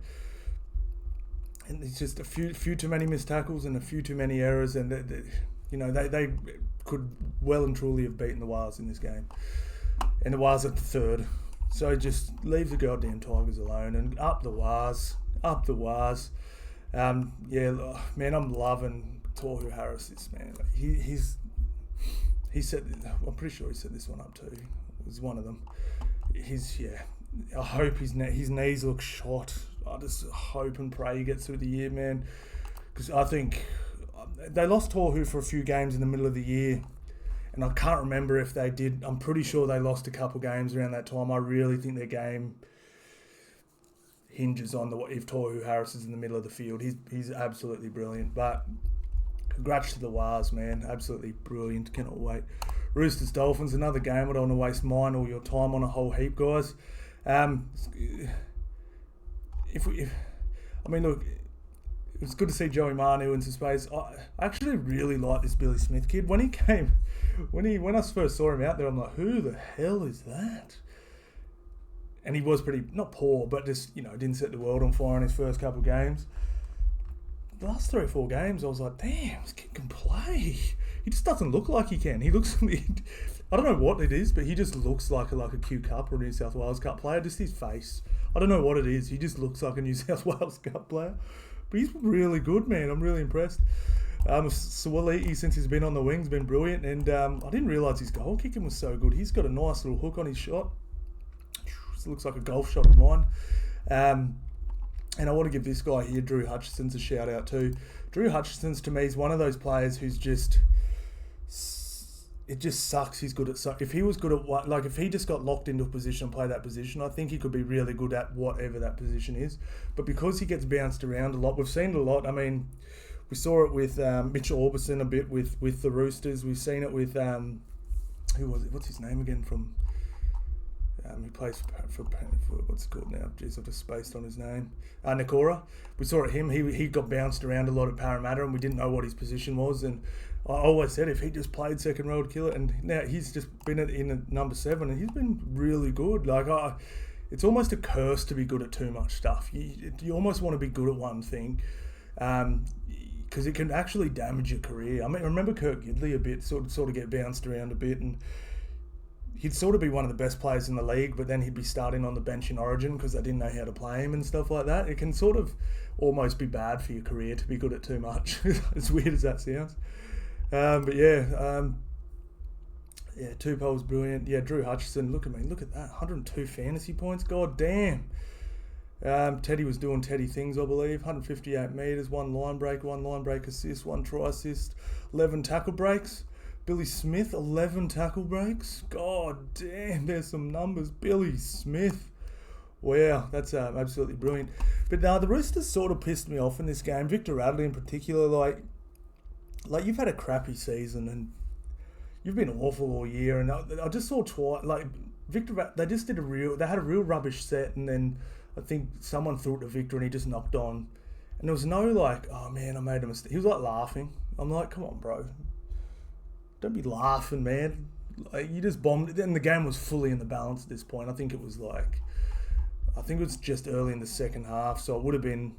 And it's just a few too many missed tackles and a few too many errors, and they could well and truly have beaten the Wales in this game. And the Wales at the third. So just leave the goddamn Tigers alone and up the Wales. Up the Waz. Yeah, man, I'm loving Tohu Harris. Man, he said. I'm pretty sure he set this one up too. It was one of them. I hope his knees look shot. I just hope and pray he gets through the year, man. Because I think they lost Tohu for a few games in the middle of the year, and I can't remember if they did. I'm pretty sure they lost a couple games around that time. I really think their game hinges on if Tohu Harris is in the middle of the field. He's absolutely brilliant. But congrats to the Wars, man. Absolutely brilliant. Cannot wait. Roosters Dolphins, another game. I don't want to waste mine or your time on a whole heap, guys. Look, it's good to see Joey Manu in some space. I actually really like this Billy Smith kid. When I first saw him out there, I'm like, who the hell is that? And he was pretty, not poor, but just, didn't set the world on fire in his first couple of games. The last 3 or 4 games, I was like, damn, this kid can play. he just doesn't look like he can. He looks, I don't know what it is, but he just looks like a Q Cup or a New South Wales Cup player. Just his face. I don't know what it is. He just looks like a New South Wales Cup player. But he's really good, man. I'm really impressed. Sawaliti, since he's been on the wings, been brilliant. And I didn't realise his goal kicking was so good. He's got a nice little hook on his shot. It looks like a golf shot of mine. And I want to give this guy here, Drew Hutchison's, a shout out too. Drew Hutchison's, to me, is one of those players who's just... It just sucks he's good at... If he was good at... Like, if he just got locked into a position and played that position, I think he could be really good at whatever that position is. But because he gets bounced around a lot, we've seen it a lot. I mean, we saw it with Mitchell Orbison a bit with the Roosters. We've seen it with... who was it? What's his name again from... he plays for what's it called now? Jeez, I've just spaced on his name. Nakora. We saw it him. He got bounced around a lot at Parramatta, and we didn't know what his position was. And I always said if he just played second row, would kill it. And now he's just been in a number 7, and he's been really good. Like it's almost a curse to be good at too much stuff. You almost want to be good at one thing, because it can actually damage your career. I mean, I remember Kirk Gidley a bit, sort of get bounced around a bit, and he'd sort of be one of the best players in the league, but then he'd be starting on the bench in Origin because they didn't know how to play him and stuff like that. It can sort of almost be bad for your career to be good at too much, as weird as that sounds. But yeah, Tupou was brilliant. Yeah, Drew Hutchison, look at that, 102 fantasy points, god damn. Teddy was doing Teddy things, I believe. 158 metres, 1 line break assist, 1 try assist, 11 tackle breaks. Billy Smith, 11 tackle breaks. God damn, there's some numbers. Billy Smith. Wow, that's absolutely brilliant. But now the Roosters sort of pissed me off in this game. Victor Radley in particular, like you've had a crappy season and you've been awful all year. And I just saw twice, like Victor, they had a real rubbish set, and then I think someone threw it to Victor and he just knocked on. And there was no like, oh man, I made a mistake. He was like laughing. I'm like, come on, bro. Don't be laughing, man. Like, you just bombed it. And the game was fully in the balance at this point. I think it was just early in the second half. So it would have been,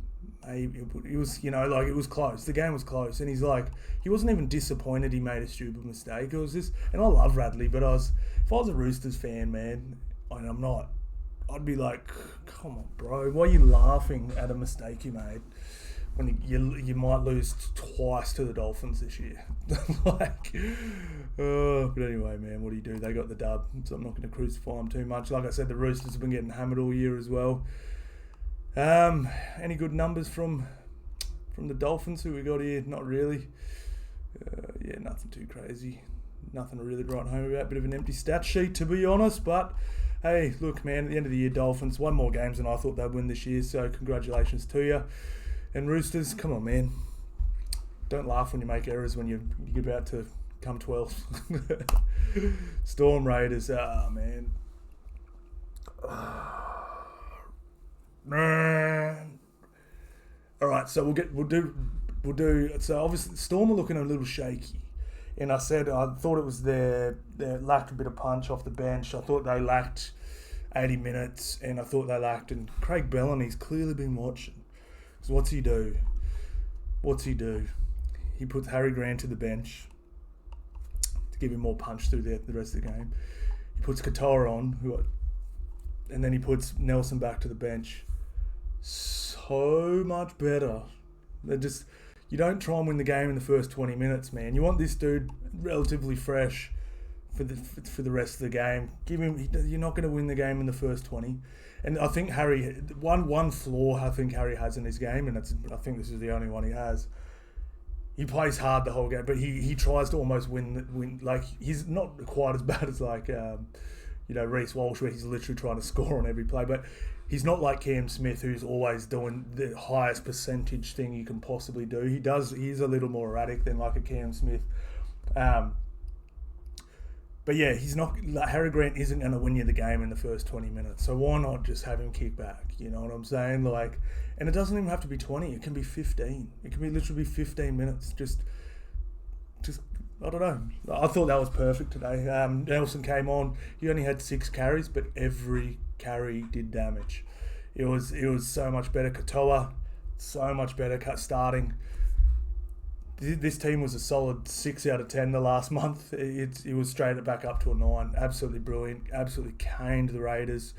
it was, it was close. The game was close. And he's like, he wasn't even disappointed he made a stupid mistake. It was just, and I love Radley, but if I was a Roosters fan, man, and I'm not, I'd be like, come on, bro. Why are you laughing at a mistake you made? When you might lose twice to the Dolphins this year. But anyway, man, what do you do? They got the dub, so I'm not going to crucify them too much. Like I said, the Roosters have been getting hammered all year as well. Any good numbers from the Dolphins who we got here? Not really. Nothing too crazy. Nothing to really write home about. Bit of an empty stat sheet, to be honest. But hey, look, man, at the end of the year, Dolphins won more games than I thought they'd win this year. So congratulations to you. And Roosters, come on, man. Don't laugh when you make errors when you're about to come 12th. Storm Raiders, man. Man. All right, so we'll do. So obviously, Storm are looking a little shaky. And I thought it was they lacked a bit of punch off the bench. I thought they lacked 80 minutes, and I thought they lacked. And Craig Bellany's clearly been watching. So what's he do? He puts Harry Grant to the bench to give him more punch through the rest of the game. He puts Katoa on, and then he puts Nelson back to the bench. So much better. You don't try and win the game in the first 20 minutes, man. You want this dude relatively fresh for the rest of the game. You're not going to win the game in the first 20. And I think Harry, one flaw I think Harry has in his game, and I think this is the only one he has. He plays hard the whole game, but he tries to almost win. Like, he's not quite as bad as Reece Walsh, where he's literally trying to score on every play. But he's not like Cam Smith, who's always doing the highest percentage thing you can possibly do. He's a little more erratic than like a Cam Smith. But yeah, Harry Grant isn't going to win you the game in the first 20 minutes. So why not just have him kick back? You know what I'm saying? And it doesn't even have to be 20. It can be 15. It can be literally 15 minutes. Just I don't know. I thought that was perfect today. Nelson came on. He only had 6 carries, but every carry did damage. It was so much better. Katoa, so much better starting. this team was a solid 6 out of 10 the last month. It was straight back up to a 9. Absolutely brilliant. Absolutely caned the Raiders.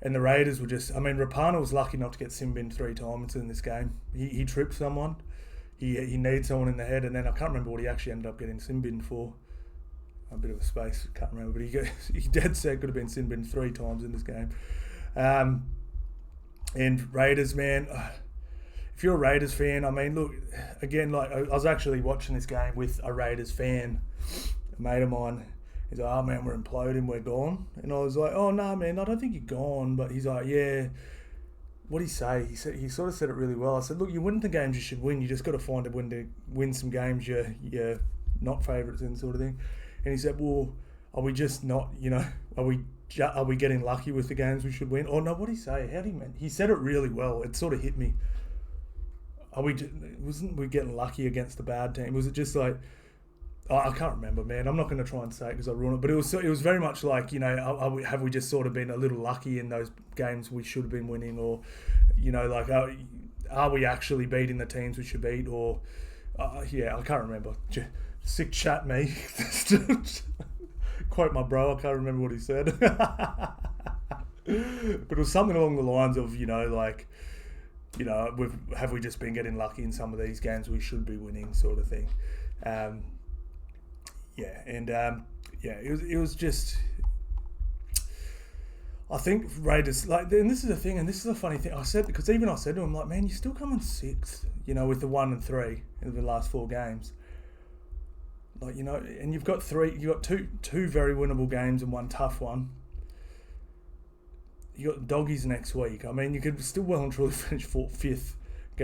And the Raiders were just... I mean, Rapana was lucky not to get sin-binned 3 times in this game. He tripped someone. He needs someone in the head, and then I can't remember what he actually ended up getting sin-binned for. A bit of a space, can't remember. But he dead set could have been sin-binned 3 times in this game. And Raiders, man... If you're a Raiders fan, I mean, look, again, like I was actually watching this game with a Raiders fan, a mate of mine. He's like, oh man, we're imploding, we're gone. And I was like, oh no, man, I don't think you're gone. But he's like, yeah. What did he say? He sort of said it really well. I said, look, you win the games you should win. You just got to find a win to win some games you're not favourites in, sort of thing. And he said, well, are we just not, are we getting lucky with the games we should win? Oh no, what did he say? How did he mean? He said it really well. It sort of hit me. Wasn't we getting lucky against the bad team? Was it just like, I can't remember, man. I'm not going to try and say it because I ruin it. But it was very much like, have we just sort of been a little lucky in those games we should have been winning, or, like, are we actually beating the teams we should beat? Or, I can't remember. Sick chat me. Quote my bro. I can't remember what he said. But it was something along the lines of, have we just been getting lucky in some of these games we should be winning, sort of thing. It was just... I think Raiders, and this is the thing, and this is a funny thing, I said to him, like, man, you're still coming 6th, with the 1 and 3 in the last 4 games. Like, and you've got two very winnable games and 1 tough one. You got doggies next week. I mean, you could still well and truly finish 4th, 5th,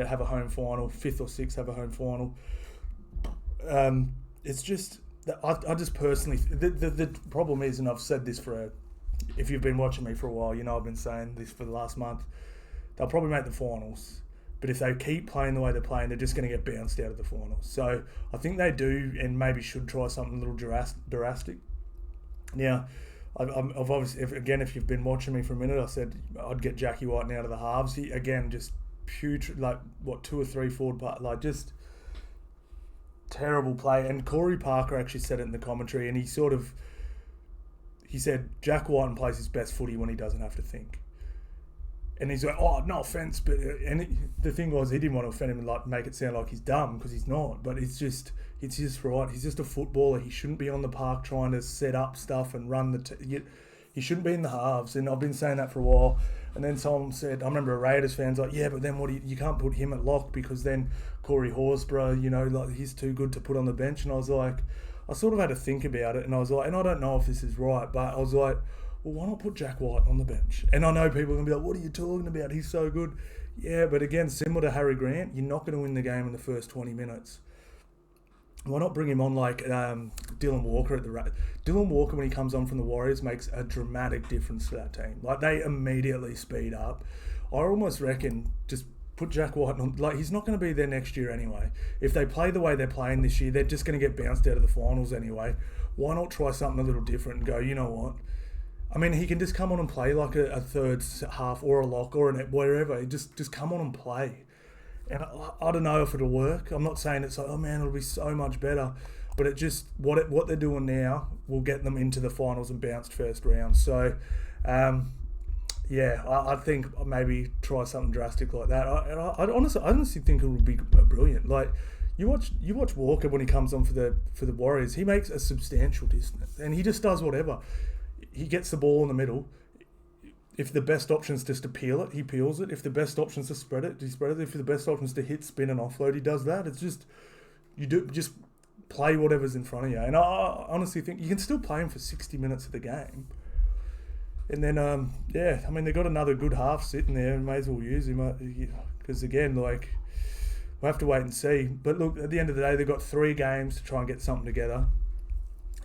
have a home final, 5th or 6th, have a home final. It's just, I just personally, the problem is, and I've said this if you've been watching me for a while, I've been saying this for the last month, they'll probably make the finals. But if they keep playing the way they're playing, they're just going to get bounced out of the finals. So I think they do, and maybe should try something a little drastic. Now, I've obviously, if you've been watching me for a minute, I said I'd get Jackie White out of the halves. He, again, just putrid, 2 or 3 forward part, just terrible play. And Corey Parker actually said it in the commentary, and he said Jack White plays his best footy when he doesn't have to think. And he's like, oh, no offence, but the thing was, he didn't want to offend him and make it sound like he's dumb, because he's not. But it's just right. He's just a footballer. He shouldn't be on the park trying to set up stuff and run he shouldn't be in the halves. And I've been saying that for a while. And then someone said, I remember a Raiders fan's like, yeah, but then you can't put him at lock, because then Corey Horsburgh, he's too good to put on the bench. And I was like, I sort of had to think about it, and I was like, and I don't know if this is right, but I was like, well, why not put Jack White on the bench? And I know people are going to be like, what are you talking about? He's so good. Yeah, but again, similar to Harry Grant, you're not going to win the game in the first 20 minutes. Why not bring him on like Dylan Walker Dylan Walker, when he comes on from the Warriors, makes a dramatic difference to that team. They immediately speed up. I almost reckon just put Jack White on. He's not going to be there next year anyway. If they play the way they're playing this year, they're just going to get bounced out of the finals anyway. Why not try something a little different and go, you know what? I mean, he can just come on and play like a third half or a lock or wherever. Just come on and play. And I don't know if it'll work. I'm not saying it's like, oh man, it'll be so much better. But it just, what they're doing now will get them into the finals and bounced first round. So, I think maybe try something drastic like that. I honestly think it would be brilliant. You watch Walker when he comes on for the Warriors. He makes a substantial distance, and he just does whatever. He gets the ball in the middle. If the best option is just to peel it, he peels it. If the best option is to spread it, he spreads it. If the best option is to hit, spin, and offload, he does that. It's just, just play whatever's in front of you. And I honestly think you can still play him for 60 minutes of the game. And then, they got another good half sitting there, and may as well use him. Because again, we'll have to wait and see. But look, at the end of the day, they've got 3 games to try and get something together,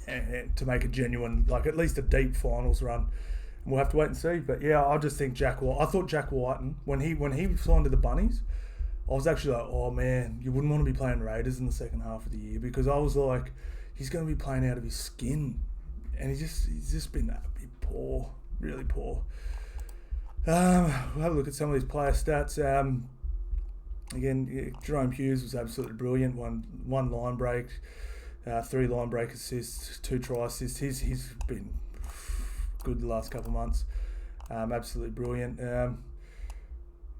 and to make a genuine, at least a deep finals run. And we'll have to wait and see. But yeah, I just think Jack White. I thought Jack Whiten, when he signed to the Bunnies, I was actually like, oh man, you wouldn't want to be playing Raiders in the second half of the year, because I was like, he's going to be playing out of his skin, and he's just been poor, really poor. We'll have a look at some of these player stats. Again, Jerome Hughes was absolutely brilliant. One line break, 3 line break assists, 2 try assists. He's been good the last couple of months. Absolutely brilliant.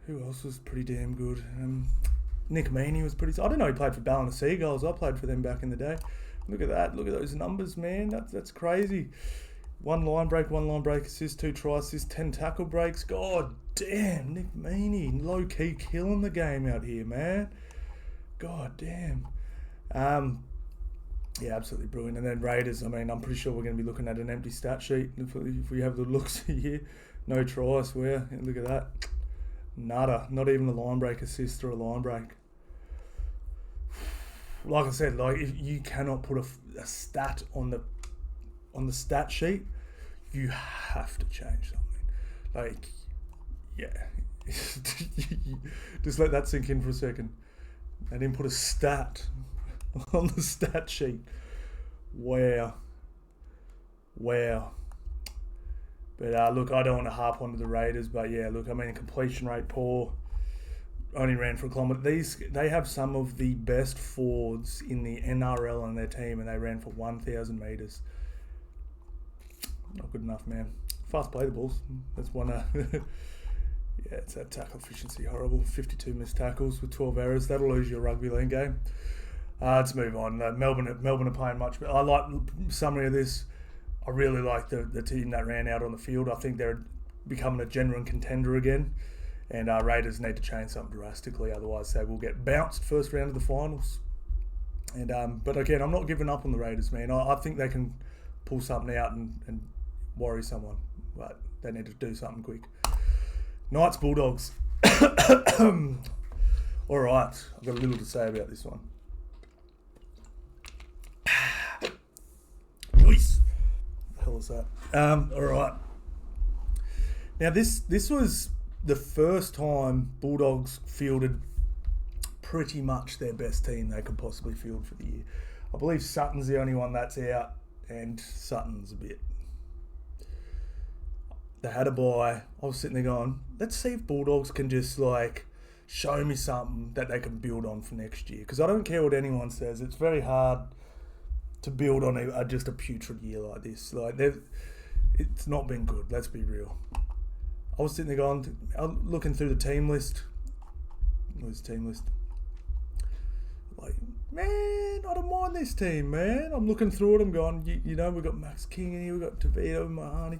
Who else was pretty damn good? Nick Meaney was pretty... I don't know, he played for Ballina Seagulls. I played for them back in the day. Look at that. Look at those numbers, man. That's crazy. 1 line break assist, 2 try assists, 10 tackle breaks. God damn, Nick Meaney, low-key killing the game out here, man. God damn. Yeah, absolutely brilliant. And then Raiders, I mean, I'm pretty sure we're going to be looking at an empty stat sheet if we have the looks here. No try, I swear. Look at that. Nada. Not even a line break assist or a line break. Like I said, like if you cannot put a stat on the stat sheet, you have to change something. Like, yeah. Just let that sink in for a second. They didn't put a stat on the stat sheet. Wow. But look, I don't want to harp onto the Raiders, but yeah, look, I mean, completion rate poor. Only ran for a kilometre. They have some of the best forwards in the NRL on their team, and they ran for 1,000 metres. Not good enough, man. Fast play the balls. That's one. Yeah, it's that tackle efficiency, horrible. 52 missed tackles with 12 errors. That'll lose your rugby league game. Let's move on. Melbourne are playing much better. I like summary of this. I really like the team that ran out on the field. I think they're becoming a genuine contender again. And Raiders need to change something drastically, otherwise they will get bounced first round of the finals. And but again, I'm not giving up on the Raiders, man. I think they can pull something out and worry someone, but they need to do something quick. Knights Bulldogs. All right, I've got a little to say about this one. Nice. What the hell is that? All right. Now this was the first time Bulldogs fielded pretty much their best team they could possibly field for the year. I believe Sutton's the only one that's out, and Sutton's a bit... They had a bye. I was sitting there going, let's see if Bulldogs can just, like, show me something that they can build on for next year. Because I don't care what anyone says. It's very hard to build on just a putrid year like this. Like, it's not been good, let's be real. I was sitting there going, looking through the team list. Where's the team list? Like, man, I don't mind this team, man. I'm looking through it. I'm going, you know, we've got Max King in here. We've got DeVito, Mahoney.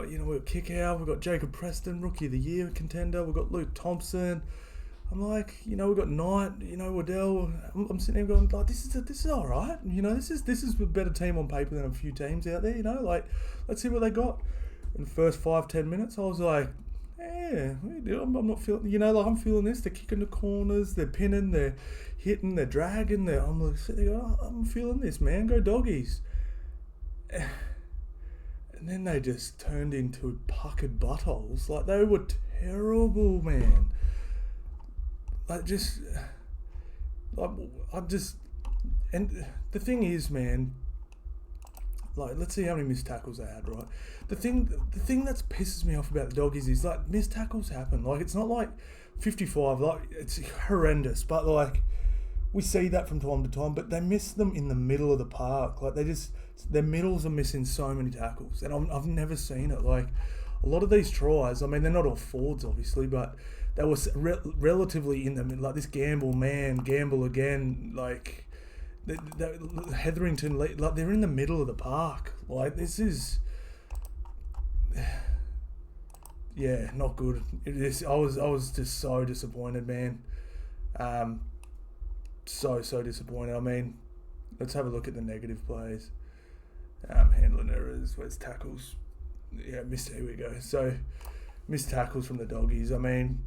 You know, we've got Kickout. We've got Jacob Preston, Rookie of the Year contender. We've got Luke Thompson. I'm like, you know, we've got Knight, you know, Waddell. I'm sitting there going, like, this is all right. You know, this is a better team on paper than a few teams out there, you know. Like, let's see what they got. In the first 5-10 minutes, I was like, yeah, I'm not feeling, you know, like I'm feeling this. They're kicking the corners, they're pinning, they're hitting, they're dragging. I'm like, sitting there going, I'm feeling this, man. Go Doggies. And then they just turned into puckered buttholes. Like, they were terrible, man. Like, and the thing is, man, like, let's see how many missed tackles they had, right? The thing that pisses me off about the Doggies is, like, missed tackles happen. Like, it's not like 55, like, it's horrendous. But, like, we see that from time to time, but they miss them in the middle of the park. Like, their middles are missing so many tackles. And I've never seen it. Like, a lot of these tries, I mean, they're not all forwards, obviously, but they were relatively in them. Like, this gamble again, like... Hetherington, like, they're in the middle of the park. Like, this is, yeah, not good. I was just so disappointed, man. So disappointed. I mean, let's have a look at the negative plays. Handling errors. Where's tackles? Yeah, here we go. So, missed tackles from the Doggies. I mean,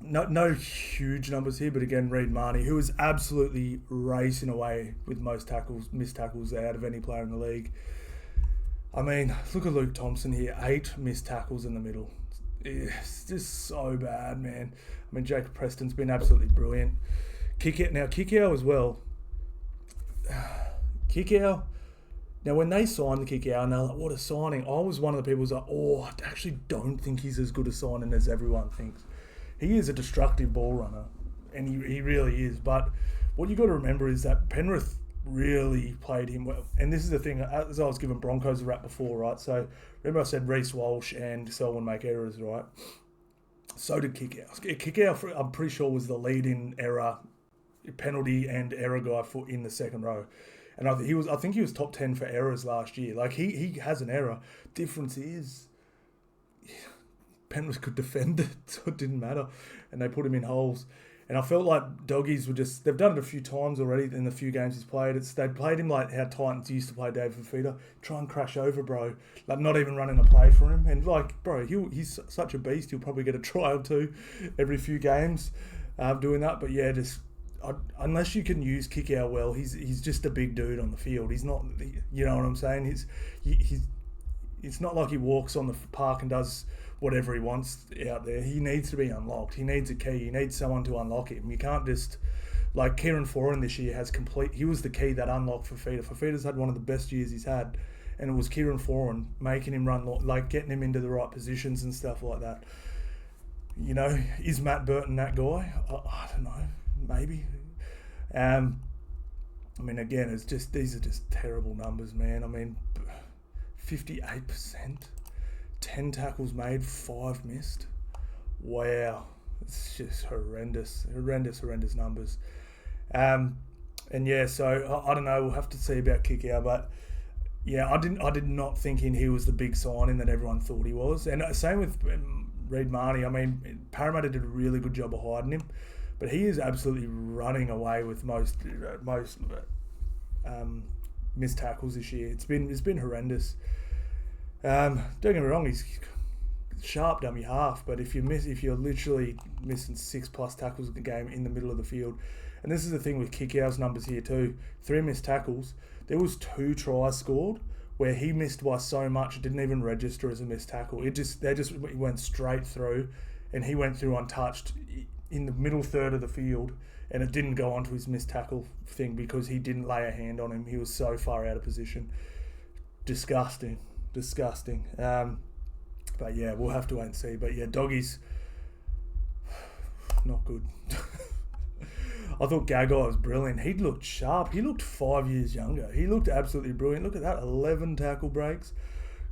no huge numbers here, but again, Reid Marnie, who is absolutely racing away with most missed tackles out of any player in the league. I mean, look at Luke Thompson here, 8 missed tackles in the middle. It's just so bad, man. I mean, Jacob Preston's been absolutely brilliant. Kickout as well. Kickout. Now, when they signed the Kickout, and they're like, what a signing. I was one of the people who's like, I actually don't think he's as good a signing as everyone thinks. he is a destructive ball runner, and he really is. But what you got to remember is that Penrith really played him well. And this is the thing, as I was giving Broncos a rap before, right? So remember I said Reece Walsh and Selwyn make errors, right? So did Kickout. Kickout, I'm pretty sure, was the leading error, penalty and error guy in the second row. And I think he was top 10 for errors last year. Like, he has an error. Difference is, Penrith could defend it, so it didn't matter. And they put him in holes. And I felt like doggies were just... They've done it a few times already in the few games he's played. They played him like how Titans used to play David Fifita. Try and crash over, bro. Like, not even running a play for him. And, like, bro, he's such a beast. He'll probably get a try or two every few games doing that. But, yeah, just... unless you can use Kickout well, he's just a big dude on the field. He's not... You know what I'm saying? It's not like he walks on the park and does whatever he wants out there. He needs to be unlocked. He needs a key. He needs someone to unlock him. You can't just... Like, Kieran Foran this year has complete... He was the key that unlocked Fifita. Fifita's had one of the best years he's had, and it was Kieran Foran making him run... Like, getting him into the right positions and stuff like that. You know, is Matt Burton that guy? I don't know. Maybe. I mean, again, it's just... These are just terrible numbers, man. I mean... 58%, 10 tackles made, 5 missed. Wow, it's just horrendous numbers. And yeah, so I don't know. We'll have to see about Kickout, but yeah, I did not think he was the big signing that everyone thought he was. And same with Reid Marnie. I mean, Parramatta did a really good job of hiding him, but he is absolutely running away with most missed tackles this year. It's been horrendous. Don't get me wrong, he's sharp dummy half, but if you're literally missing 6+ tackles a game in the middle of the field, and this is the thing with Kickout's numbers here too, 3 missed tackles. There was 2 tries scored where he missed by so much it didn't even register as a missed tackle. They just went straight through, and he went through untouched in the middle third of the field. And it didn't go onto his missed tackle thing because he didn't lay a hand on him. He was so far out of position. Disgusting. But yeah, we'll have to wait and see. But yeah, doggies, not good. I thought Gagai was brilliant. He looked sharp. He looked 5 years younger. He looked absolutely brilliant. Look at that, 11 tackle breaks.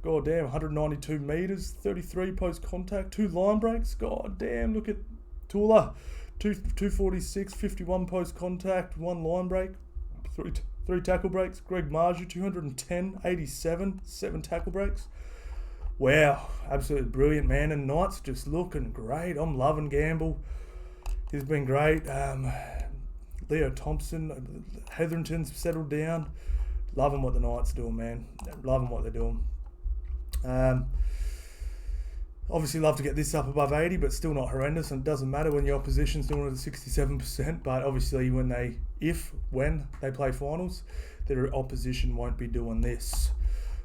God damn, 192 metres, 33 post-contact, 2 line breaks. God damn, look at Tula. 246, 51 post-contact, 1 line break, 3 tackle breaks. Greg Marju, 210, 87, 7 tackle breaks. Wow, absolutely brilliant, man. And Knight's just looking great. I'm loving Gamble. He's been great. Leo Thompson, Hetherington's settled down. Loving what the Knights doing, man. Loving what they're doing. Obviously love to get this up above 80, but still not horrendous, and it doesn't matter when your opposition's doing it at 67%, but obviously when they play finals, their opposition won't be doing this.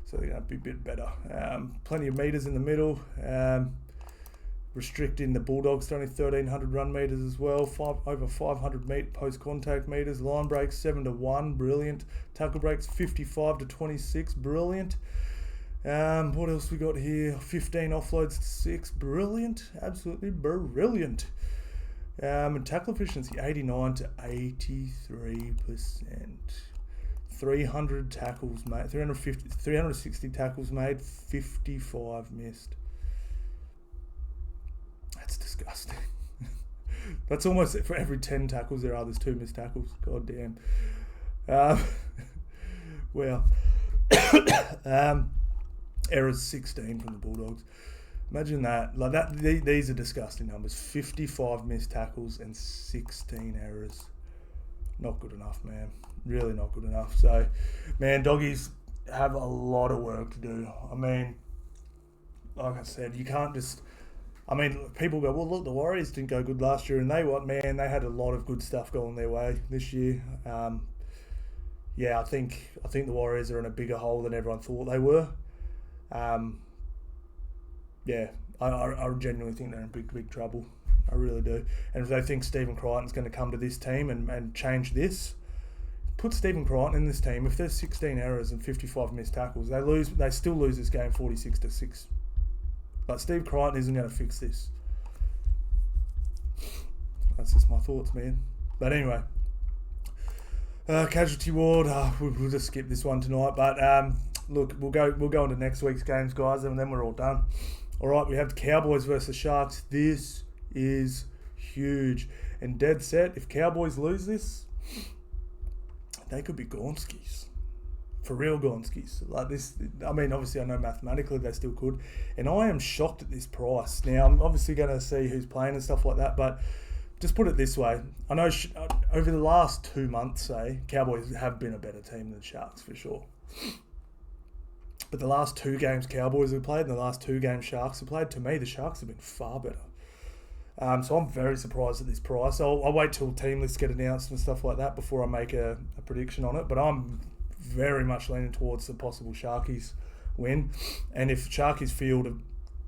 So they're going to be a bit better. Plenty of metres in the middle. Restricting the Bulldogs to only 1,300 run metres as well. Over 500 post-contact metres. Line breaks 7-1, brilliant. Tackle breaks 55-26, brilliant. What else we got here? 15 offloads to 6. Brilliant. Absolutely brilliant. And tackle efficiency 89-83%. 300 tackles made. 360 tackles made. 55 missed. That's disgusting. That's almost for every 10 tackles there are. There's 2 missed tackles. God damn. Well. Errors 16 from the Bulldogs. Imagine that. Like that. These are disgusting numbers. 55 missed tackles and 16 errors. Not good enough, man. Really not good enough. So, man, doggies have a lot of work to do. I mean, like I said, you can't just... I mean, people go, well, look, the Warriors didn't go good last year, and they had a lot of good stuff going their way this year. Yeah, I think the Warriors are in a bigger hole than everyone thought they were. Yeah, I genuinely think they're in big trouble. I really do. And if they think Stephen Crichton's going to come to this team and change this, put Stephen Crichton in this team. If there's 16 errors and 55 missed tackles, they still lose this game 46-6. But Steve Crichton isn't going to fix this. That's just my thoughts, man. But anyway, casualty ward. We'll just skip this one tonight. But look, we'll go into next week's games, guys, and then we're all done. All right, we have the Cowboys versus Sharks. This is huge and dead set. If Cowboys lose this, they could be Gonskis. For real Gonskis. Like this, I mean, obviously I know mathematically they still could. And I am shocked at this price. Now, I'm obviously going to see who's playing and stuff like that, but just put it this way. I know over the last 2 months, say, Cowboys have been a better team than Sharks for sure. But the last 2 games Cowboys have played and the last 2 games Sharks have played, to me, the Sharks have been far better. So I'm very surprised at this price. I'll wait till team lists get announced and stuff like that before I make a prediction on it. But I'm very much leaning towards the possible Sharkies win. And if Sharkies field a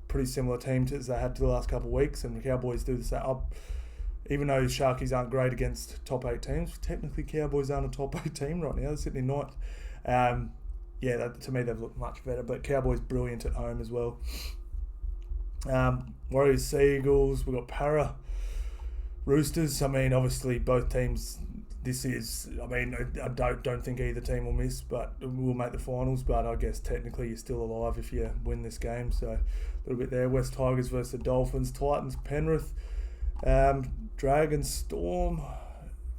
pretty similar team as they had to the last couple of weeks and the Cowboys do the same, even though Sharkies aren't great against top 8 teams, technically Cowboys aren't a top 8 team right now. They're sitting in 9th. To me, they've looked much better. But Cowboys brilliant at home as well. Warriors, Seagulls. We've got Para, Roosters. I mean, obviously both teams. I don't think either team will miss, but will make the finals. But I guess technically you're still alive if you win this game. So a little bit there. West Tigers versus the Dolphins. Titans, Penrith. Dragons, Storm.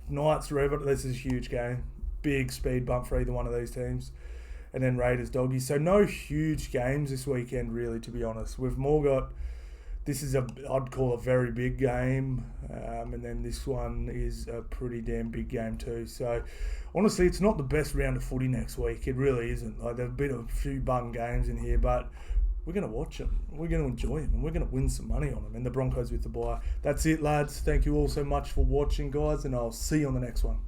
Knights, Rev. This is a huge game. Big speed bump for either one of these teams. And then Raiders, Doggies. So no huge games this weekend, really, to be honest. We've more got... This is I'd call a very big game. And then this one is a pretty damn big game too. So, honestly, it's not the best round of footy next week. It really isn't. Like, there have been a few bum games in here, but we're going to watch them. We're going to enjoy them. And we're going to win some money on them. And the Broncos with the bye. That's it, lads. Thank you all so much for watching, guys. And I'll see you on the next one.